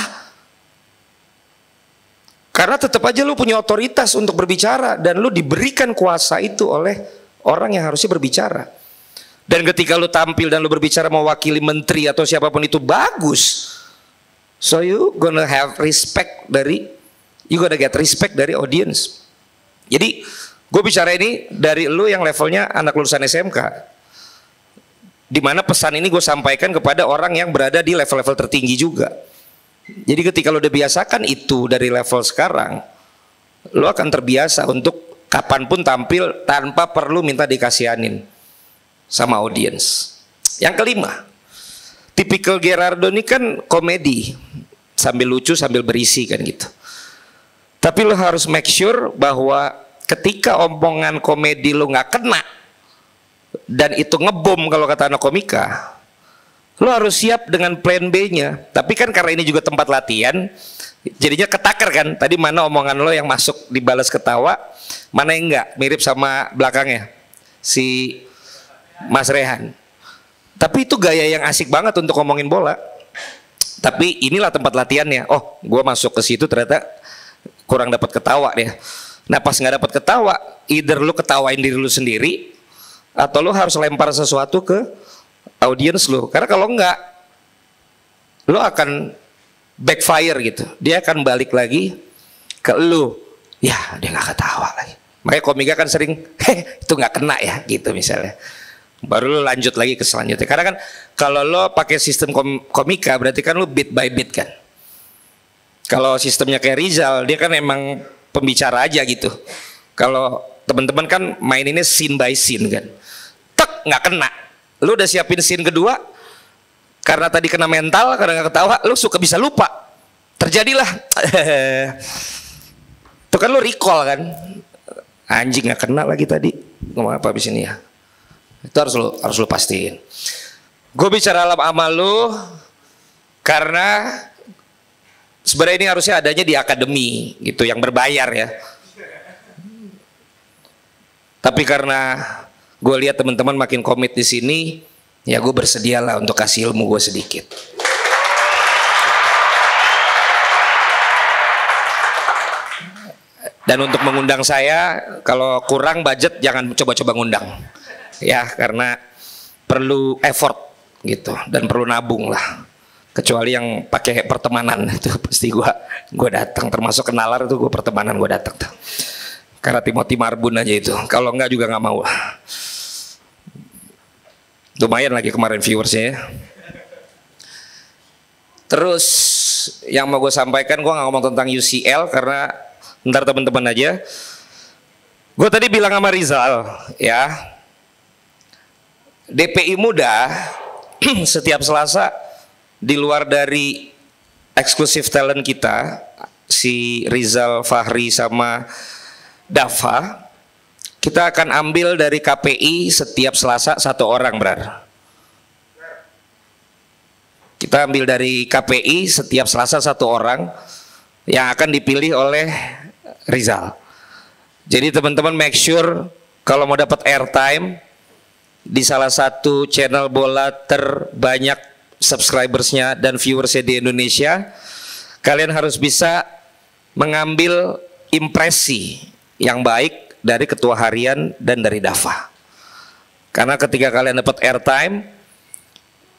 Karena tetap aja lu punya otoritas untuk berbicara dan lu diberikan kuasa itu oleh orang yang harusnya berbicara. Dan ketika lu tampil dan lu berbicara mewakili menteri atau siapapun itu bagus. So you gonna have respect you gonna get respect dari audience. Jadi gue bicara ini dari lu yang levelnya anak lulusan SMK. Dimana pesan ini gue sampaikan kepada orang yang berada di level-level tertinggi juga. Jadi ketika lo udah biasakan itu dari level sekarang, lo akan terbiasa untuk kapanpun tampil tanpa perlu minta dikasihanin sama audiens. Yang kelima, tipikal Gerardo ini kan komedi, sambil lucu sambil berisi kan gitu. Tapi lo harus make sure bahwa ketika omongan komedi lo nggak kena dan itu ngebom kalau kata anak komika, lo harus siap dengan plan B-nya. Tapi kan karena ini juga tempat latihan, jadinya ketakar kan. Tadi mana omongan lo yang masuk dibalas ketawa, mana yang enggak, mirip sama belakangnya si Mas Rehan. Tapi itu gaya yang asik banget untuk ngomongin bola. Tapi inilah tempat latihannya. Oh, gue masuk ke situ ternyata kurang dapat ketawa deh. Nah pas nggak dapat ketawa, either lo ketawain diri lo sendiri atau lo harus lempar sesuatu ke audiens lo, karena kalau enggak lo akan backfire gitu, dia akan balik lagi ke lo, ya dia nggak ketawa lagi. Makanya komika kan sering itu nggak kena ya gitu misalnya, baru lo lanjut lagi ke selanjutnya. Karena kan kalau lo pakai sistem komika berarti kan lo beat by beat kan. Kalau sistemnya kayak Rizal, dia kan emang pembicara aja gitu. Kalau teman-teman kan main ini scene by scene kan, tek nggak kena. Lu udah siapin scene kedua, karena tadi kena mental, karena gak ketawa, lu suka bisa lupa. Terjadilah. Itu kan lu recall kan. Anjing gak kena lagi tadi. Ngomong apa abis ini ya. Itu harus lu pastiin. Gue bicara sama lu karena sebenarnya ini harusnya adanya di akademi gitu, yang berbayar ya. Tapi karena gue lihat teman-teman makin komit di sini, ya gue bersedialah untuk kasih ilmu gue sedikit. Dan untuk mengundang saya, kalau kurang budget jangan coba-coba ngundang, ya karena perlu effort gitu dan perlu nabung lah. Kecuali yang pakai pertemanan itu pasti gue datang, termasuk kenalar itu gue pertemanan gue datang tuh. Karena Timothy Marbun aja itu, kalau enggak juga nggak mau. Lumayan lagi kemarin viewersnya ya. Terus yang mau gue sampaikan, gue nggak ngomong tentang UCL karena ntar teman-teman aja. Gue tadi bilang sama Rizal ya, DPI muda setiap Selasa di luar dari eksklusif talent kita, si Rizal, Fahri sama Dava, kita akan ambil dari KPI setiap Selasa 1 orang, Brar. Kita ambil dari KPI setiap Selasa 1 orang yang akan dipilih oleh Rizal. Jadi teman-teman make sure kalau mau dapat airtime di salah satu channel bola terbanyak subscribersnya dan viewersnya di Indonesia, kalian harus bisa mengambil impresi yang baik dari ketua harian dan dari Dava. Karena ketika kalian dapat airtime,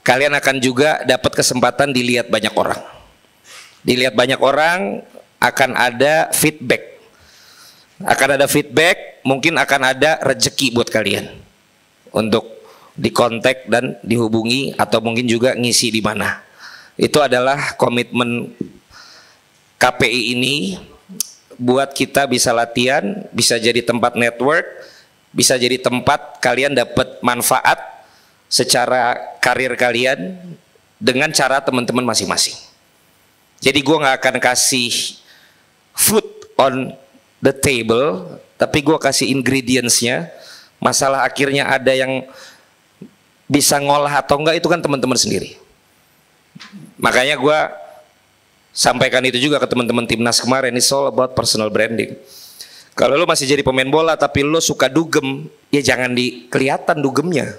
kalian akan juga dapat kesempatan dilihat banyak orang. Dilihat banyak orang, akan ada feedback. Akan ada feedback, mungkin akan ada rezeki buat kalian untuk dikontak dan dihubungi atau mungkin juga ngisi di mana. Itu adalah komitmen KPI ini buat kita bisa latihan, bisa jadi tempat network, bisa jadi tempat kalian dapat manfaat secara karir kalian dengan cara teman-teman masing-masing. Jadi gue nggak akan kasih food on the table, tapi gue kasih ingredientsnya. Masalah akhirnya ada yang bisa ngolah atau enggak itu kan teman-teman sendiri. Makanya gue sampaikan itu juga ke teman-teman timnas kemarin, it's all about personal branding. Kalau lo masih jadi pemain bola tapi lo suka dugem, ya jangan kelihatan dugemnya.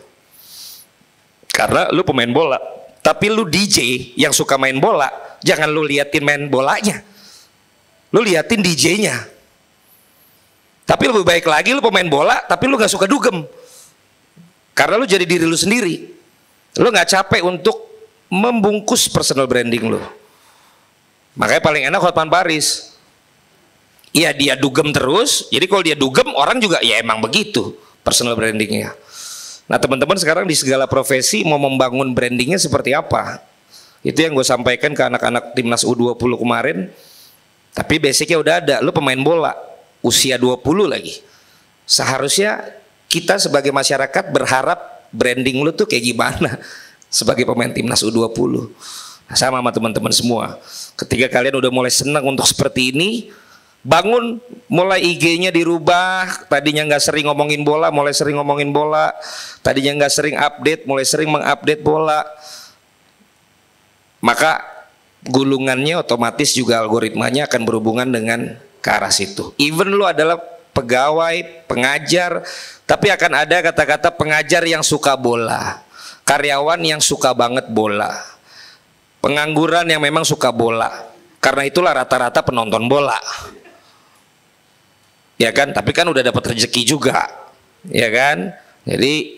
Karena lo pemain bola, tapi lo DJ yang suka main bola, jangan lo liatin main bolanya. lu liatin DJ-nya. Tapi lebih baik lagi lu pemain bola tapi lu gak suka dugem. Karena lu jadi diri lu sendiri. Lu gak capek untuk membungkus personal branding lu. Makanya paling enak Hotman Paris. Iya dia dugem terus. Jadi kalau dia dugem orang juga ya emang begitu personal brandingnya. Nah teman-teman sekarang di segala profesi mau membangun brandingnya seperti apa? Itu yang gue sampaikan ke anak-anak timnas U20 kemarin. Tapi basicnya udah ada. Lu pemain bola usia 20 lagi. Seharusnya kita sebagai masyarakat berharap branding lu tuh kayak gimana sebagai pemain timnas U20. Nah, sama teman-teman semua. Ketika kalian udah mulai senang untuk seperti ini, bangun, mulai IG-nya dirubah. Tadinya nggak sering ngomongin bola, mulai sering ngomongin bola. Tadinya nggak sering update, mulai sering mengupdate bola. Maka gulungannya otomatis juga algoritmanya akan berhubungan dengan ke arah situ. Even lu adalah pegawai, pengajar, tapi akan ada kata-kata pengajar yang suka bola, karyawan yang suka banget bola, pengangguran yang memang suka bola. Karena itulah rata-rata penonton bola. Ya kan, tapi kan udah dapat rezeki juga. Ya kan? Jadi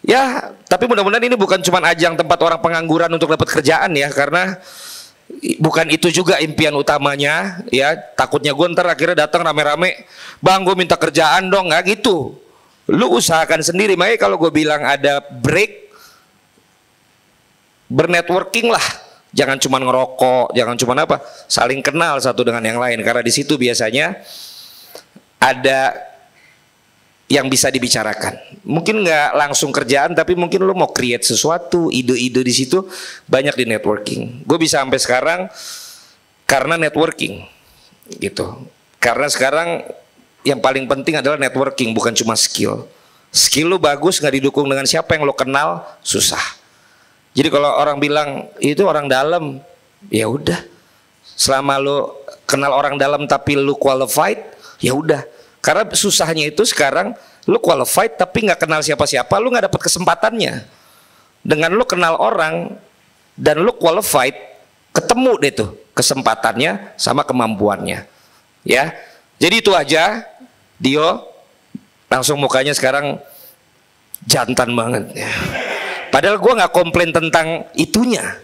ya, tapi mudah-mudahan ini bukan cuma ajang tempat orang pengangguran untuk dapat kerjaan ya, karena bukan itu juga impian utamanya ya. Takutnya gue ntar akhirnya datang rame-rame, bang gue minta kerjaan dong, nggak gitu. Lu usahakan sendiri. Makanya kalau gue bilang ada break, bernetworking lah. Jangan cuma ngerokok, jangan cuma apa, saling kenal satu dengan yang lain. Karena di situ biasanya ada yang bisa dibicarakan. Mungkin nggak langsung kerjaan, tapi mungkin lo mau create sesuatu, ide-ide di situ banyak di networking. Gue bisa sampai sekarang karena networking, gitu. Karena sekarang yang paling penting adalah networking, bukan cuma skill. Skill lo bagus nggak didukung dengan siapa yang lo kenal, susah. Jadi kalau orang bilang itu orang dalam, ya udah. Selama lo kenal orang dalam tapi lo qualified, ya udah. Karena susahnya itu sekarang lu qualified tapi nggak kenal siapa-siapa, lu nggak dapat kesempatannya. Dengan lu kenal orang dan lu qualified, ketemu deh tuh kesempatannya sama kemampuannya. Ya, jadi itu aja. Dio, langsung mukanya sekarang jantan banget. Padahal gue nggak komplain tentang itunya.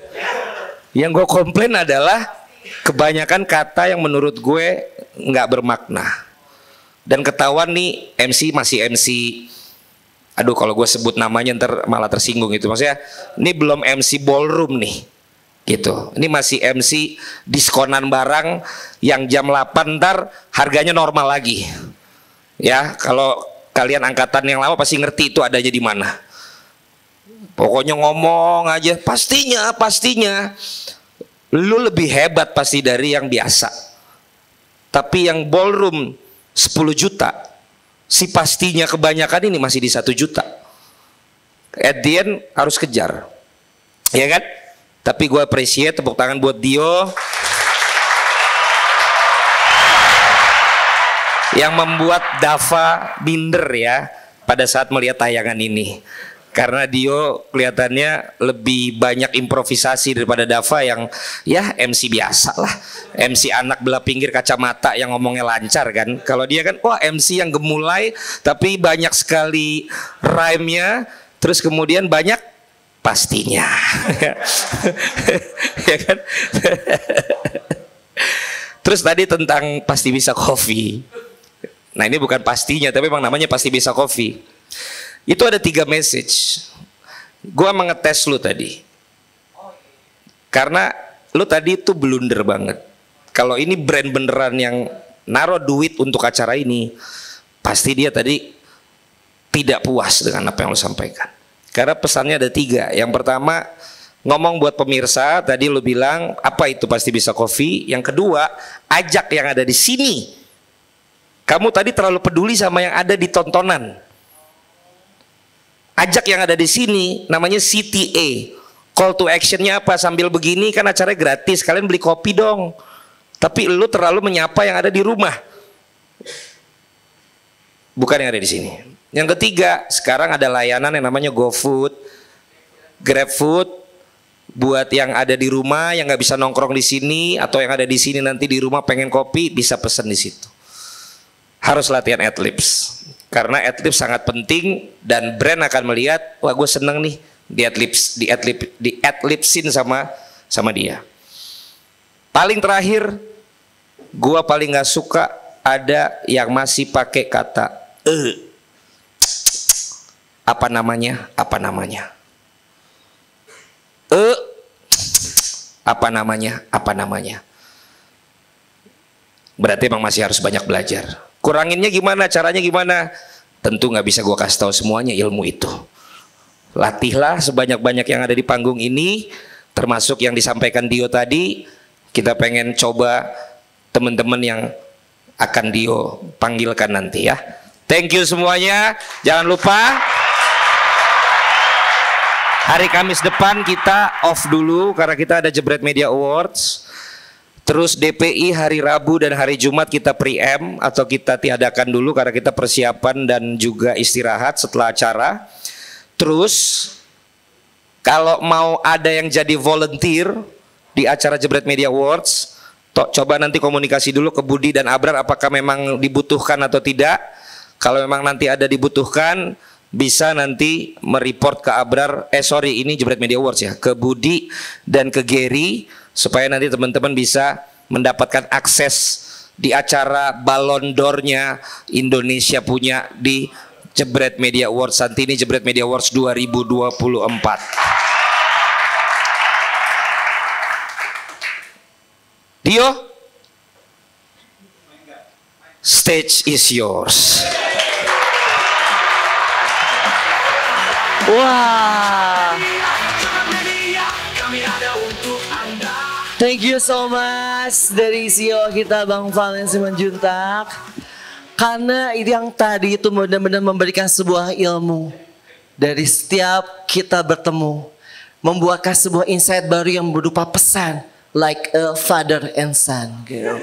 Yang gue komplain adalah kebanyakan kata yang menurut gue nggak bermakna. Dan ketahuan nih MC masih MC. Aduh kalau gue sebut namanya ntar malah tersinggung gitu. Maksudnya ini belum MC ballroom nih gitu. Ini masih MC diskonan barang yang jam 8 ntar harganya normal lagi. Ya kalau kalian angkatan yang lama pasti ngerti itu adanya di mana. Pokoknya ngomong aja, pastinya lu lebih hebat pasti dari yang biasa. Tapi yang ballroom 10 juta, si pastinya kebanyakan ini masih di 1 juta. At the end harus kejar, ya kan? Tapi gue appreciate, tepuk tangan buat Dio yang membuat Dava minder ya pada saat melihat tayangan ini. Karena Dio kelihatannya lebih banyak improvisasi daripada Dava yang ya MC biasa lah. MC anak belah pinggir kacamata yang ngomongnya lancar kan. Kalau dia kan wah MC yang gemulai tapi banyak sekali rhyme-nya. Terus kemudian banyak pastinya. Ya kan? Terus tadi tentang pasti bisa coffee. Nah ini bukan pastinya tapi memang namanya pasti bisa coffee. Itu ada 3 message. Gua mengetes lu tadi. Karena lu tadi itu blunder banget. Kalau ini brand beneran yang naruh duit untuk acara ini, pasti dia tadi tidak puas dengan apa yang lu sampaikan. Karena pesannya ada 3. Yang pertama, ngomong buat pemirsa, tadi lu bilang apa itu pasti bisa coffee. Yang kedua, ajak yang ada di sini. Kamu tadi terlalu peduli sama yang ada di tontonan. Ajak yang ada di sini, namanya CTA. Call to actionnya apa? Sambil begini kan acaranya gratis, kalian beli kopi dong. Tapi lu terlalu menyapa yang ada di rumah, bukan yang ada di sini. Yang ketiga, sekarang ada layanan yang namanya GoFood, GrabFood, Buat yang ada di rumah yang nggak bisa nongkrong di sini atau yang ada di sini nanti di rumah pengen kopi bisa pesen di situ. Harus latihan adlibs karena adlibs sangat penting dan brand akan melihat wah gue seneng nih di adlibsin sama dia. Paling terakhir gue paling nggak suka ada yang masih pakai kata apa namanya apa namanya berarti emang masih harus banyak belajar. Kuranginnya gimana, caranya gimana, tentu nggak bisa gua kasih tahu semuanya ilmu itu. Latihlah sebanyak-banyak yang ada di panggung ini, termasuk yang disampaikan Dio tadi. Kita pengen coba teman-teman yang akan Dio panggilkan nanti ya. Thank you semuanya. Jangan lupa hari Kamis depan kita off dulu karena kita ada Jebret Media Awards. Terus DPI hari Rabu dan hari Jumat kita pre-em atau kita tiadakan dulu karena kita persiapan dan juga istirahat setelah acara. Terus kalau mau ada yang jadi volunteer di acara Jebret Media Awards, coba nanti komunikasi dulu ke Budi dan Abrar apakah memang dibutuhkan atau tidak. Kalau memang nanti ada dibutuhkan, bisa nanti mereport ke Abrar, ini Jebret Media Awards ya, ke Budi dan ke Gary supaya nanti teman-teman bisa mendapatkan akses di acara Ballon d'Or-nya Indonesia punya di Jebret Media Awards Santini Jebret Media Awards 2024. Dio, stage is yours. Wah. Thank you so much dari CEO kita Bang Valen Simanjuntak. Karena itu yang tadi itu benar-benar memberikan sebuah ilmu dari setiap kita bertemu, membuatkan sebuah insight baru yang berupa pesan like a father and son gitu.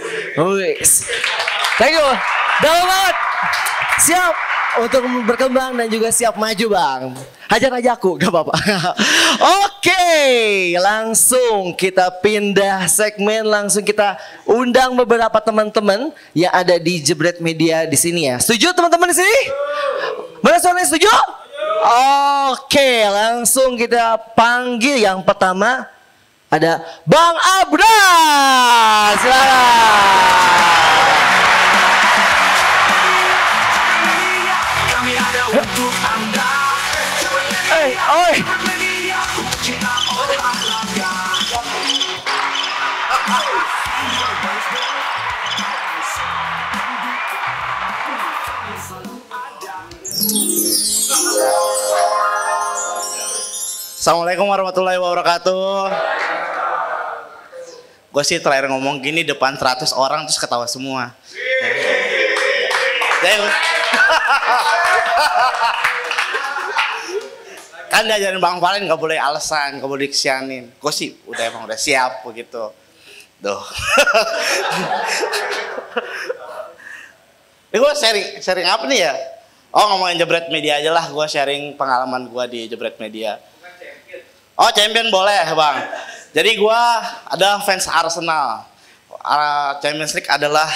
Thank you. Dalam banget. Siap untuk berkembang dan juga siap maju Bang. Hajar aja aku, gak apa-apa. Oke, langsung kita pindah segmen, langsung kita undang beberapa teman-teman yang ada di Jebret Media di sini ya. Setuju teman-teman di sini? Mana suaranya setuju? Oke, langsung kita panggil yang pertama ada Bang Abrar. Silakan. Oi. Assalamualaikum warahmatullahi wabarakatuh. Gue sih terakhir ngomong gini depan 100 orang terus ketawa semua. Kan diajarin Bang Valen gak boleh alasan, gak boleh dikesianin. Gue sih emang udah siap begitu. Duh. Ini gue sharing apa nih ya? Oh ngomongin Jebret Media aja lah. Gue sharing pengalaman gue di Jebret Media. Oh champion boleh Bang. Jadi gue ada fans Arsenal. Champions League adalah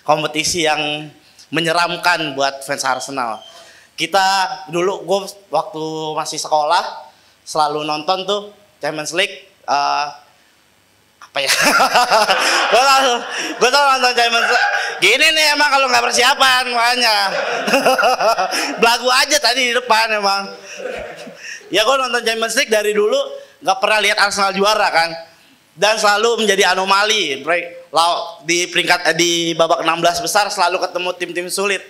kompetisi yang menyeramkan buat fans Arsenal. Kita dulu gue waktu masih sekolah selalu nonton tuh Champions League apa ya? gue tuh nonton Champions League. Gini nih emang kalau nggak persiapan makanya belagu aja tadi di depan emang. Ya gue nonton Champions League dari dulu nggak pernah lihat Arsenal juara kan. Dan selalu menjadi anomali di peringkat di babak 16 besar selalu ketemu tim-tim sulit.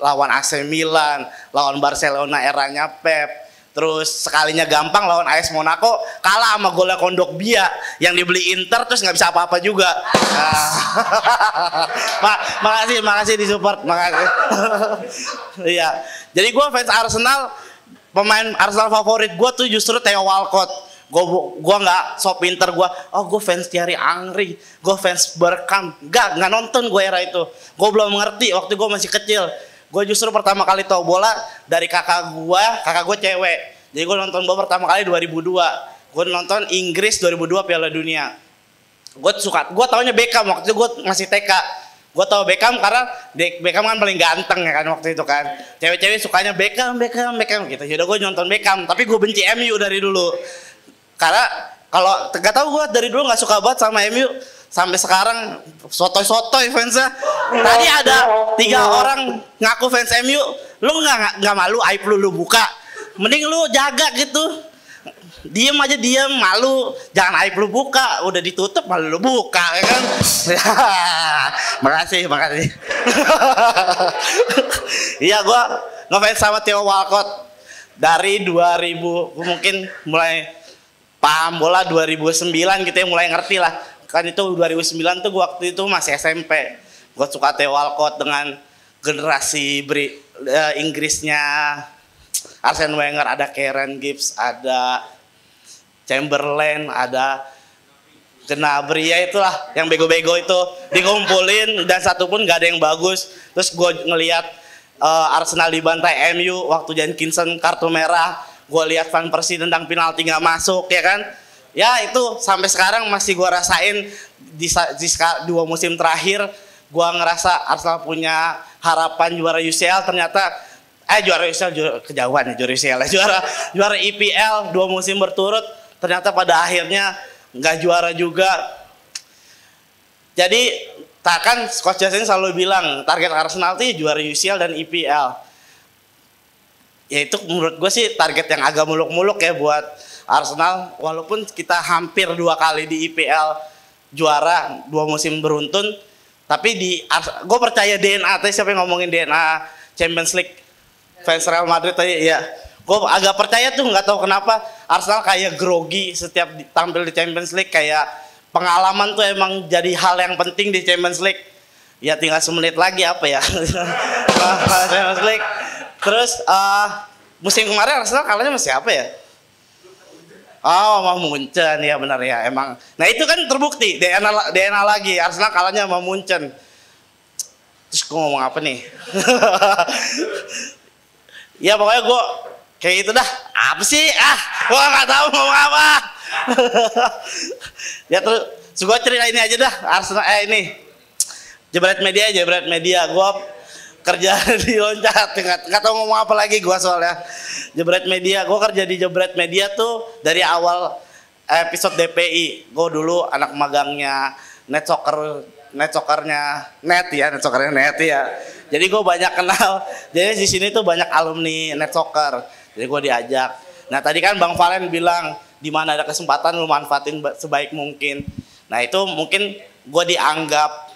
Lawan AC Milan, lawan Barcelona eranya Pep, terus sekalinya gampang lawan AS Monaco kalah sama golnya Kondogbia yang dibeli Inter terus nggak bisa apa-apa juga. Makasih disupport, makasih. Iya, jadi gue fans Arsenal, pemain Arsenal favorit gue tuh justru Theo Walcott. Gue nggak sok pinter gue fans Thierry Henry, gue fans Bergkamp, nggak nonton gue era itu, gue belum mengerti waktu gue masih kecil. Gue justru pertama kali tahu bola dari kakak gue cewek, jadi gue nonton bola pertama kali 2002, Gue nonton Inggris 2002 Piala Dunia. Gue taunya Beckham waktu itu, gue masih TK. Gue tau Beckham karena Beckham kan paling ganteng ya kan waktu itu kan. Cewek-cewek sukanya Beckham gitu. Yaudah gue nonton Beckham, tapi gue benci MU dari dulu. Karena kalau gak tau gue dari dulu nggak suka banget sama MU. Sampai sekarang sotoy fansnya. Tadi ada 3 orang ngaku fans MU. Lu nggak malu aib lu buka. Mending lu jaga gitu. Diem aja, malu. Jangan aib lu buka. Udah ditutup malu lu buka ya kan. Makasih. Iya, gue ngefans sama Theo Walcott dari 2000. Gue mungkin mulai paham bola 2009 gitu ya, mulai ngerti lah. Kan itu 2009 tuh gue waktu itu masih SMP. Gue suka Theo Walcott dengan generasi Inggrisnya Arsene Wenger, ada Kieran Gibbs, ada Chamberlain, ada Gnabry, ya itulah yang bego-bego itu dikumpulin dan satu pun gak ada yang bagus. Terus gue ngelihat Arsenal dibantai MU waktu Jenkinson kartu merah. Gue lihat Van Persie tendang penalti gak masuk ya kan. Ya itu sampai sekarang masih gue rasain di 2 musim terakhir. Gue ngerasa Arsenal punya harapan juara UCL, ternyata juara UCL kejauhan ya, juara IPL 2 musim berturut, ternyata pada akhirnya nggak juara juga. Jadi kan Coach Justin selalu bilang target Arsenal itu juara UCL dan IPL. Ya itu menurut gue sih target yang agak muluk-muluk ya buat Arsenal, walaupun kita hampir 2 kali di IPL juara 2 musim beruntun, tapi gue percaya DNA. Tadi siapa yang ngomongin DNA Champions League fans Real Madrid tadi ya, gue agak percaya tuh, nggak tahu kenapa Arsenal kayak grogi setiap tampil di Champions League. Kayak pengalaman tuh emang jadi hal yang penting di Champions League. Ya tinggal semenit lagi apa ya Champions League. Terus musim kemarin Arsenal kalahnya masih apa ya? Oh, sama Munchen, ya benar ya emang. Nah itu kan terbukti DNA lagi, Arsenal kalahnya sama Munchen. Terus gue ngomong apa nih? Ya pokoknya gue kayak gitu dah. Apa sih? Gue nggak tahu ngomong apa. Ya terus gue cerita ini aja dah. Arsenal ini Jebret Media. Gue kerja di Loncat, nggak tahu ngomong apa lagi gue soalnya. Jebret Media, gue kerja di Jebret Media tuh dari awal episode DPI. Gue dulu anak magangnya net soccernya net ya. Jadi gue banyak kenal. Jadi di sini tuh banyak alumni net soccer. Jadi gue diajak. Nah tadi kan Bang Valen bilang di mana ada kesempatan lu manfaatin sebaik mungkin. Nah itu mungkin gue dianggap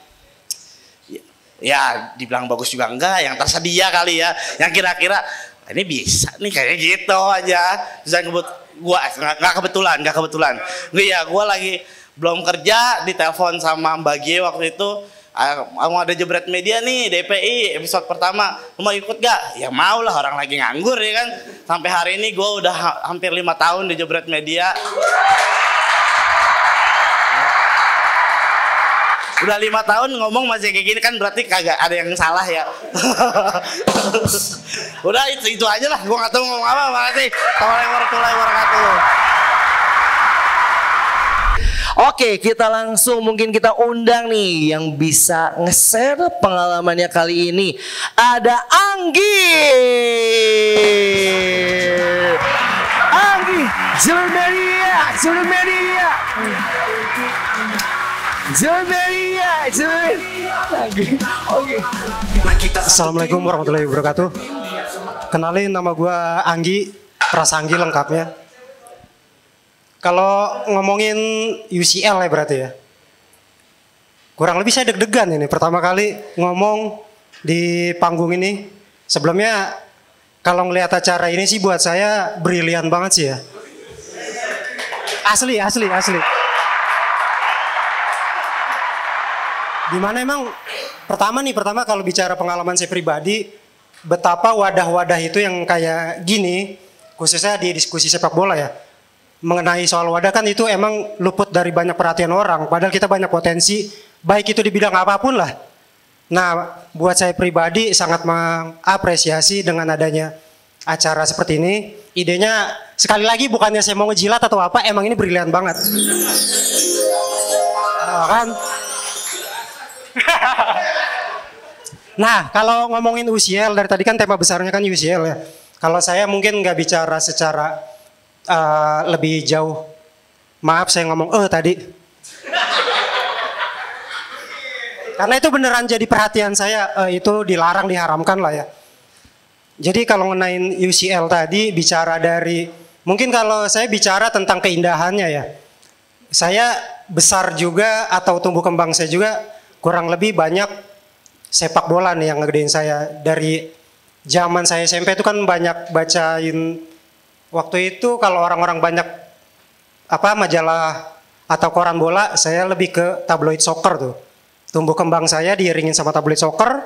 ya dibilang bagus juga enggak, yang tersedia kali ya, yang kira-kira ini bisa nih kayak gitu aja. Terus nggak kebetulan. Iya, gue lagi belum kerja, ditelepon sama Mbak Gie waktu itu, mau ada Jebret Media nih DPI episode pertama, mau ikut gak? Ya mau lah, orang lagi nganggur ya kan. Sampai hari ini gue udah hampir 5 tahun di Jebret Media. Udah 5 tahun ngomong masih kayak gini kan berarti kagak ada yang salah ya. Udah itu aja lah, gue gak tahu ngomong apa. Makasih. Assalamualaikum warahmatullahi wabarakatuh. Oke, kita langsung mungkin kita undang nih yang bisa nge-share pengalamannya kali ini. Ada Anggi Assalamualaikum warahmatullahi wabarakatuh. Kenalin, nama gue Anggi, Prasanggi lengkapnya. Kalau ngomongin UCL ya berarti ya, kurang lebih saya deg-degan ini pertama kali ngomong di panggung ini. Sebelumnya kalau ngelihat acara ini sih buat saya brilian banget sih ya. Asli. Dimana emang pertama kalau bicara pengalaman saya pribadi, betapa wadah-wadah itu yang kayak gini, khususnya di diskusi sepak bola ya, mengenai soal wadah kan itu emang luput dari banyak perhatian orang, padahal kita banyak potensi, baik itu di bidang apapun lah. Nah, buat saya pribadi sangat mengapresiasi dengan adanya acara seperti ini. Idenya sekali lagi bukannya saya mau ngejilat atau apa, emang ini brilian banget. Kan? Nah, kalau ngomongin UCL dari tadi kan tema besarnya kan UCL ya. Kalau saya mungkin nggak bicara secara lebih jauh. Maaf saya ngomong tadi. Karena itu beneran jadi perhatian saya, itu dilarang diharamkan lah ya. Jadi kalau ngenain UCL tadi bicara dari, mungkin kalau saya bicara tentang keindahannya ya. Saya besar juga atau tumbuh kembang saya juga kurang lebih banyak sepak bola nih yang ngegedein saya. Dari zaman saya SMP itu kan banyak bacain, waktu itu kalau orang-orang banyak majalah atau koran bola, saya lebih ke tabloid soccer tuh. Tumbuh kembang saya diiringin sama tabloid soccer.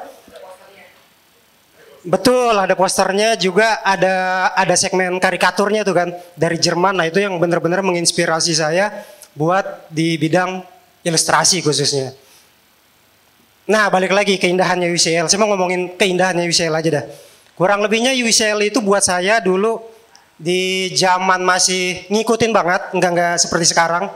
Betul, ada posternya juga, ada segmen karikaturnya tuh kan dari Jerman. Nah itu yang benar-benar menginspirasi saya buat di bidang ilustrasi khususnya. Nah balik lagi keindahannya UCL. Saya mau ngomongin keindahannya UCL aja dah. Kurang lebihnya UCL itu buat saya dulu di zaman masih ngikutin banget, enggak seperti sekarang.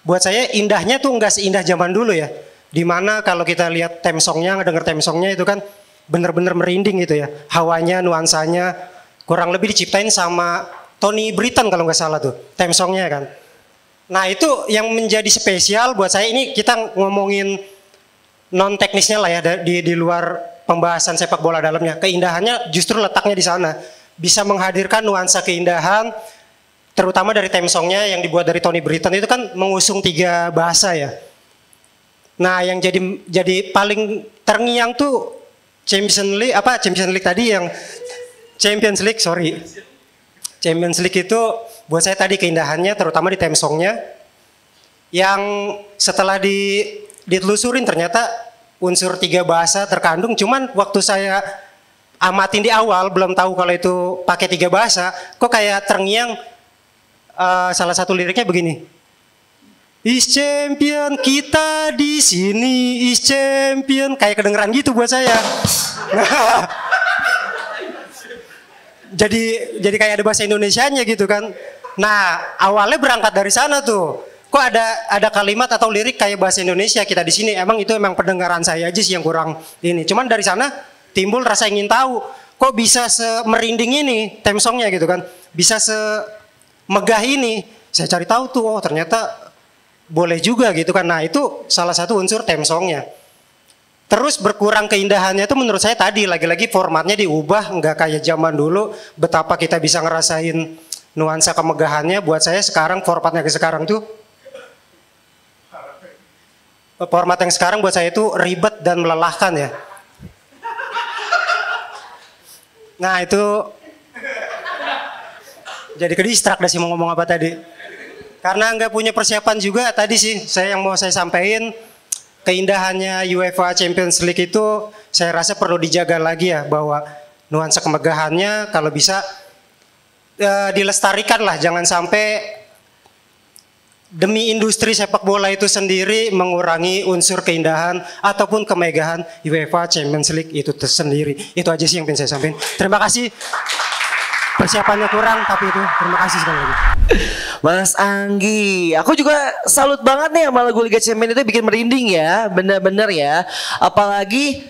Buat saya indahnya tuh enggak seindah zaman dulu ya. Dimana kalau kita lihat theme songnya, ngedenger theme songnya itu kan bener-bener merinding gitu ya. Hawanya, nuansanya kurang lebih diciptain sama Tony Britton kalau nggak salah tuh theme songnya kan. Nah itu yang menjadi spesial buat saya. Ini kita ngomongin non teknisnya lah ya, di luar pembahasan sepak bola dalamnya. Keindahannya justru letaknya di sana. Bisa menghadirkan nuansa keindahan, terutama dari theme songnya yang dibuat dari Tony Britton itu kan mengusung 3 bahasa ya. Nah yang jadi paling terngiang tuh Champions League itu buat saya tadi keindahannya terutama di theme songnya yang setelah ditelusurin ternyata unsur 3 bahasa terkandung. Cuman waktu saya amatin di awal belum tahu kalau itu pakai 3 bahasa, kok kayak terngiang salah satu liriknya begini. Is champion kita di sini, is champion, kayak kedengeran gitu buat saya. Jadi kayak ada bahasa Indonesianya gitu kan. Nah awalnya berangkat dari sana tuh. Kok ada kalimat atau lirik kayak bahasa Indonesia kita di sini. Emang itu pendengaran saya aja sih yang kurang ini. Cuman dari sana timbul rasa ingin tahu. Kok bisa semerinding ini theme songnya gitu kan. Bisa semegah ini. Saya cari tahu tuh, oh ternyata boleh juga gitu kan. Nah itu salah satu unsur theme songnya. Terus berkurang keindahannya itu menurut saya tadi lagi-lagi formatnya diubah, nggak kayak zaman dulu. Betapa kita bisa ngerasain nuansa kemegahannya. Buat saya sekarang formatnya ke sekarang tuh, format yang sekarang buat saya itu ribet dan melelahkan ya. Nah itu jadi kedistrak dah sih mau ngomong apa tadi. Karena nggak punya persiapan juga tadi sih yang mau saya sampaikan, keindahannya UEFA Champions League itu saya rasa perlu dijaga lagi ya, bahwa nuansa kemegahannya kalau bisa dilestarikan lah, jangan sampai demi industri sepak bola itu sendiri mengurangi unsur keindahan ataupun kemegahan UEFA Champions League itu tersendiri. Itu aja sih yang ingin saya sampaikan. Terima kasih. Persiapannya kurang tapi itu terima kasih sekali lagi. Mas Anggi, aku juga salut banget nih sama lagu Liga Champions itu, bikin merinding ya, bener-bener ya. Apalagi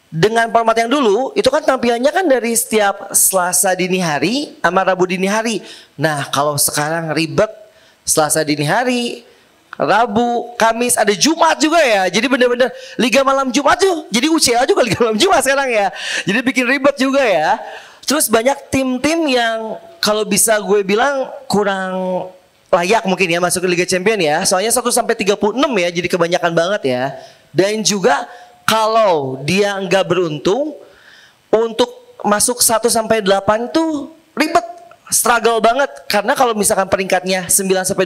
dengan format yang dulu, itu kan tampilannya kan dari setiap Selasa dini hari sama Rabu dini hari. Nah kalau sekarang ribet, Selasa dini hari, Rabu, Kamis, ada Jumat juga ya. Jadi bener-bener Liga Malam Jumat tuh, jadi UCL juga Liga Malam Jumat sekarang ya. Jadi bikin ribet juga ya. Terus banyak tim-tim yang kalau bisa gue bilang kurang layak mungkin ya masuk ke Liga Champion ya. Soalnya 1-36 ya, jadi kebanyakan banget ya. Dan juga kalau dia nggak beruntung untuk masuk 1-8 tuh ribet, struggle banget. Karena kalau misalkan peringkatnya 9-25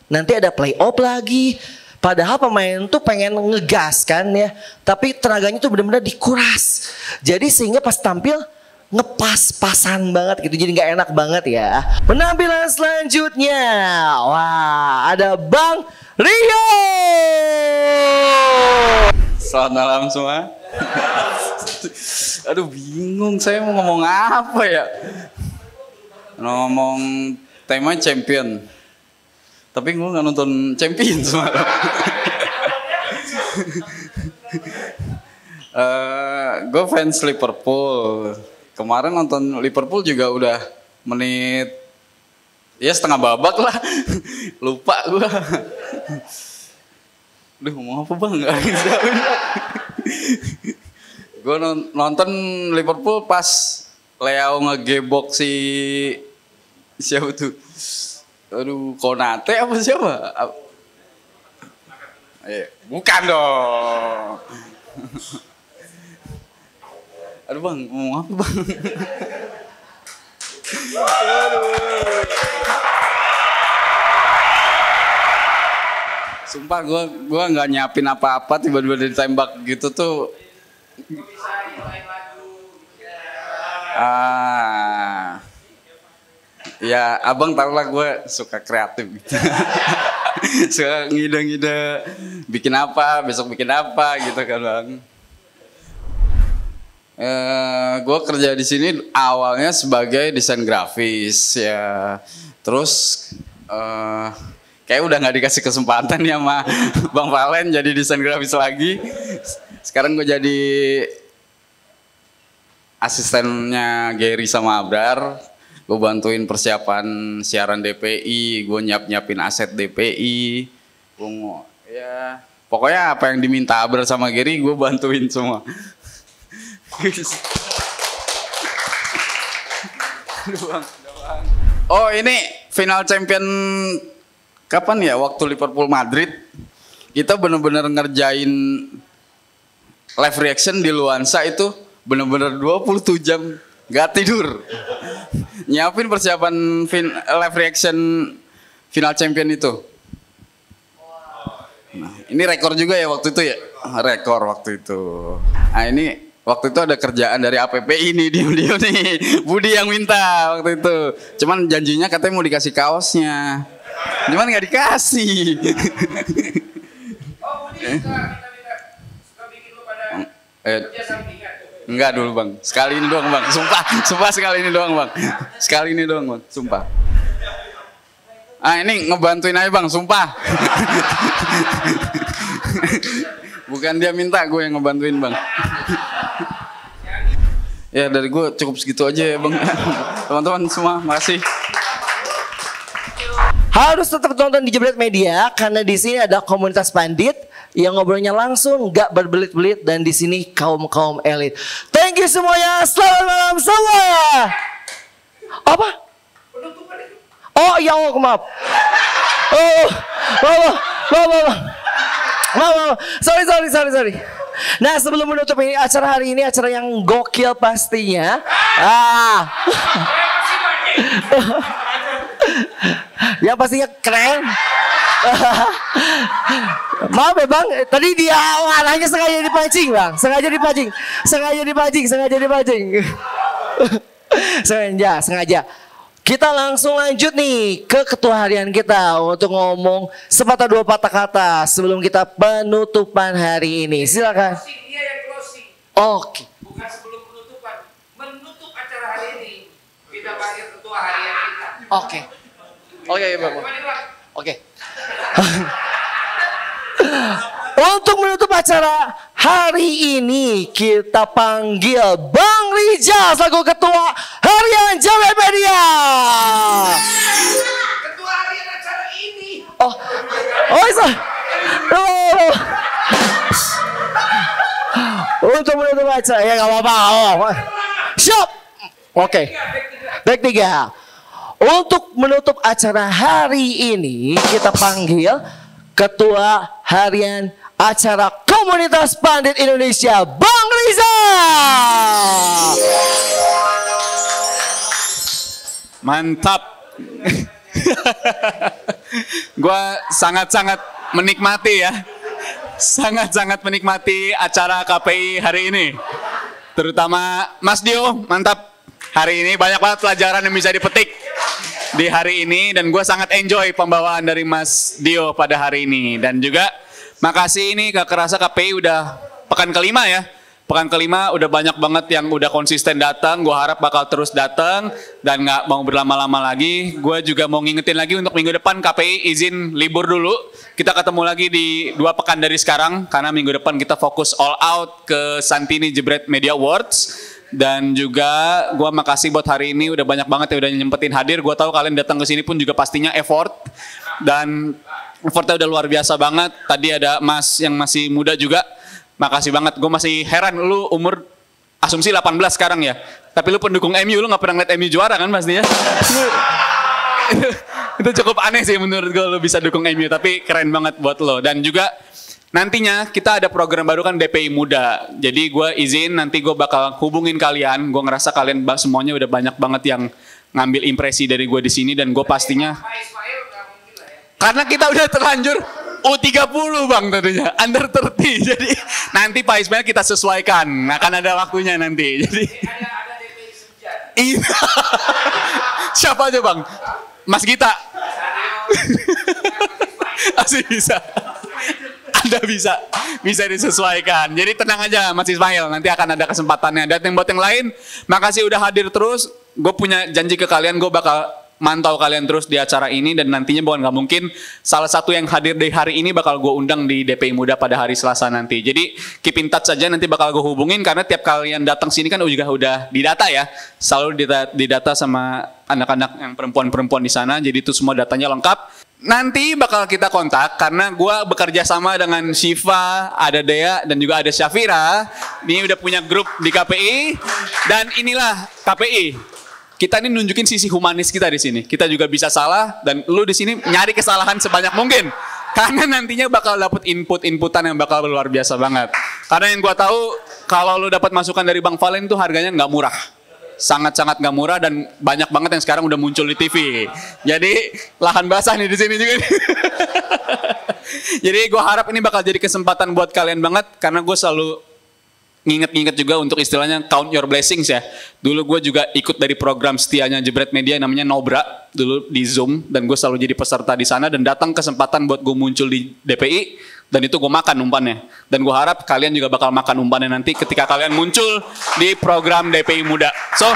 nanti ada playoff lagi. Padahal pemain tuh pengen ngegas kan ya, tapi tenaganya tuh benar-benar dikuras. Jadi sehingga pas tampil ngepas-pasan banget gitu, jadi nggak enak banget ya. Penampilan selanjutnya, wah ada Bang Rio. Selamat malam semua. Aduh bingung saya mau ngomong apa ya. Ngomong tema champion. Tapi gue nggak nonton champion semalam. Gue fans Liverpool. Kemarin nonton Liverpool juga udah menit ya setengah babak lah. Lupa gue. Duh ngomong apa bang? Gak bisa. Gue nonton Liverpool pas Leo ngegebok si siapa tuh? Aduh Konate apa siapa? Bukan dong. Aduh bang, ngomong apa bang? Sumpah gue nggak nyiapin apa-apa, tiba-tiba ditembak gitu tuh. Ya abang tau lah gue suka kreatif gitu. Suka ngide-ngide bikin apa, besok bikin apa gitu kan bang. Gue kerja di sini awalnya sebagai desain grafis ya. Terus kayak udah nggak dikasih kesempatan ya sama Bang Valen jadi desain grafis lagi. Sekarang gue jadi asistennya Gary sama Abrar. Gue bantuin persiapan siaran DPI, gue nyiapin aset DPI. Ya pokoknya apa yang diminta Abrar sama Gary gue bantuin semua. Oh ini final champion kapan ya? Waktu Liverpool Madrid kita bener-bener ngerjain live reaction di Luansa itu bener-bener 27 jam gak tidur. Nyiapin persiapan live reaction final champion itu. Nah, ini rekor juga ya waktu itu ya? Rekor waktu itu. Nah ini waktu itu ada kerjaan dari APP ini diam-diam nih. Budi yang minta waktu itu. Cuman janjinya katanya mau dikasih kaosnya. Cuman nggak dikasih. Enggak dulu bang. Sekali ini doang bang. Sumpah sekali ini doang bang. Sekali ini doang bang. Sumpah. Ah ini ngebantuin aja bang. Sumpah. Bukan dia minta, gue yang ngebantuin bang. Ya dari gue cukup segitu aja ya bang. Teman-teman semua, makasih. Harus tetap tonton di Jebret Media karena di sini ada komunitas pandit yang ngobrolnya langsung, nggak berbelit-belit, dan di sini kaum elit. Thank you semuanya, selamat malam semua. Apa? Oh ya, maaf. Sorry. Nah sebelum menutup ini acara hari ini, acara yang gokil pastinya. Yang pastinya keren. Maaf ya bang, tadi dia arahnya sengaja dipancing bang, sengaja. Kita langsung lanjut nih ke ketua harian kita untuk ngomong sepatah dua patah kata sebelum kita penutupan hari ini. Silakan. Oke. Bukan sebelum penutupan, menutup acara hari ini kita panggil ketua harian kita. Oke. Oh iya bang. Oke. Untuk menutup acara hari ini kita panggil Bang Rijal selaku ketua harian Jebret Media. Ketua harian acara ini. Untuk menutup acara ya nggak apa-apa. Siap. Oke. Back 3. Untuk menutup acara hari ini kita panggil ketua harian acara Komunitas Pandit Indonesia, Bang Rizal. Mantap. Gua sangat-sangat menikmati ya. Sangat-sangat menikmati acara KPI hari ini. Terutama Mas Dio, mantap. Hari ini banyak banget pelajaran yang bisa dipetik di hari ini. Dan gue sangat enjoy pembawaan dari Mas Dio pada hari ini. Dan juga makasih ini gak kerasa KPI udah pekan kelima ya. pekan kelima udah banyak banget yang udah konsisten datang. Gue harap bakal terus datang dan nggak mau berlama-lama lagi. Gue juga mau ngingetin lagi untuk minggu depan KPI izin libur dulu. Kita ketemu lagi di 2 pekan dari sekarang karena minggu depan kita fokus all out ke Santini Jebret Media Awards. Dan juga gue makasih buat hari ini udah banyak banget yang udah nyempetin hadir. Gue tahu kalian datang ke sini pun juga pastinya effort dan effortnya udah luar biasa banget. Tadi ada Mas yang masih muda juga. Makasih banget, gue masih heran lu umur asumsi 18 sekarang ya. Tapi lu pendukung MU, lu gak pernah ngeliat MU juara kan pastinya. Itu cukup aneh sih menurut gue lu bisa dukung MU, tapi keren banget buat lo. Dan juga nantinya kita ada program baru kan DPI Muda. Jadi gue izin nanti gue bakal hubungin kalian. Gue ngerasa kalian semuanya udah banyak banget yang ngambil impresi dari gue di sini dan gue pastinya karena kita udah terlanjur U30 bang tentunya, under 30. Jadi nanti Pak Ismail kita sesuaikan, akan ada waktunya nanti. Jadi iya. Siapa aja bang? Mas Gita. Masih bisa. Anda bisa disesuaikan. Jadi tenang aja Mas Ismail, nanti akan ada kesempatannya. Dan buat yang lain, makasih udah hadir terus. Gue punya janji ke kalian, gue bakal mantau kalian terus di acara ini dan nantinya bukan nggak mungkin salah satu yang hadir di hari ini bakal gue undang di DPI Muda pada hari Selasa nanti. Jadi keep in touch saja, nanti bakal gue hubungin karena tiap kalian datang sini kan juga udah didata ya, selalu didata sama anak-anak yang perempuan-perempuan di sana. Jadi itu semua datanya lengkap. Nanti bakal kita kontak karena gue bekerja sama dengan Syifa, ada Dea dan juga ada Syafira. Ini udah punya grup di KPI dan inilah KPI. Kita ini nunjukin sisi humanis kita di sini. Kita juga bisa salah dan lu di sini nyari kesalahan sebanyak mungkin. Karena nantinya bakal dapet input-inputan yang bakal luar biasa banget. Karena yang gua tahu kalau lu dapat masukan dari Bang Valen tuh harganya nggak murah. Sangat-sangat nggak murah dan banyak banget yang sekarang udah muncul di TV. Jadi lahan basah nih di sini juga. Jadi gua harap ini bakal jadi kesempatan buat kalian banget karena gue selalu nginget juga untuk istilahnya count your blessings ya. Dulu gue juga ikut dari program setianya Jebret Media namanya Nobra dulu di Zoom dan gue selalu jadi peserta di sana dan datang kesempatan buat gue muncul di DPI dan itu gue makan umpannya. Dan gue harap kalian juga bakal makan umpannya nanti ketika kalian muncul di program DPI Muda. So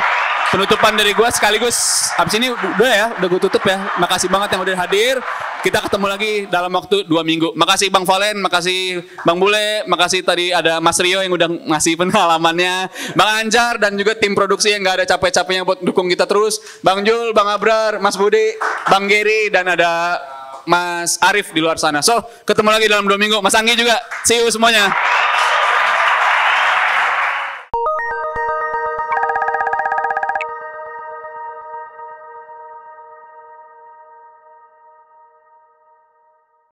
penutupan dari gue sekaligus habis ini udah ya, udah gue tutup ya. Makasih banget yang udah hadir. Kita ketemu lagi dalam waktu 2 minggu. Makasih Bang Valen, makasih Bang Bule, makasih tadi ada Mas Rio yang udah ngasih pengalamannya, Bang Anjar dan juga tim produksi yang gak ada capek-capeknya buat dukung kita terus, Bang Jul, Bang Abrar, Mas Budi, Bang Geri dan ada Mas Arif di luar sana. So ketemu lagi dalam 2 minggu. Mas Anggi juga. See you semuanya.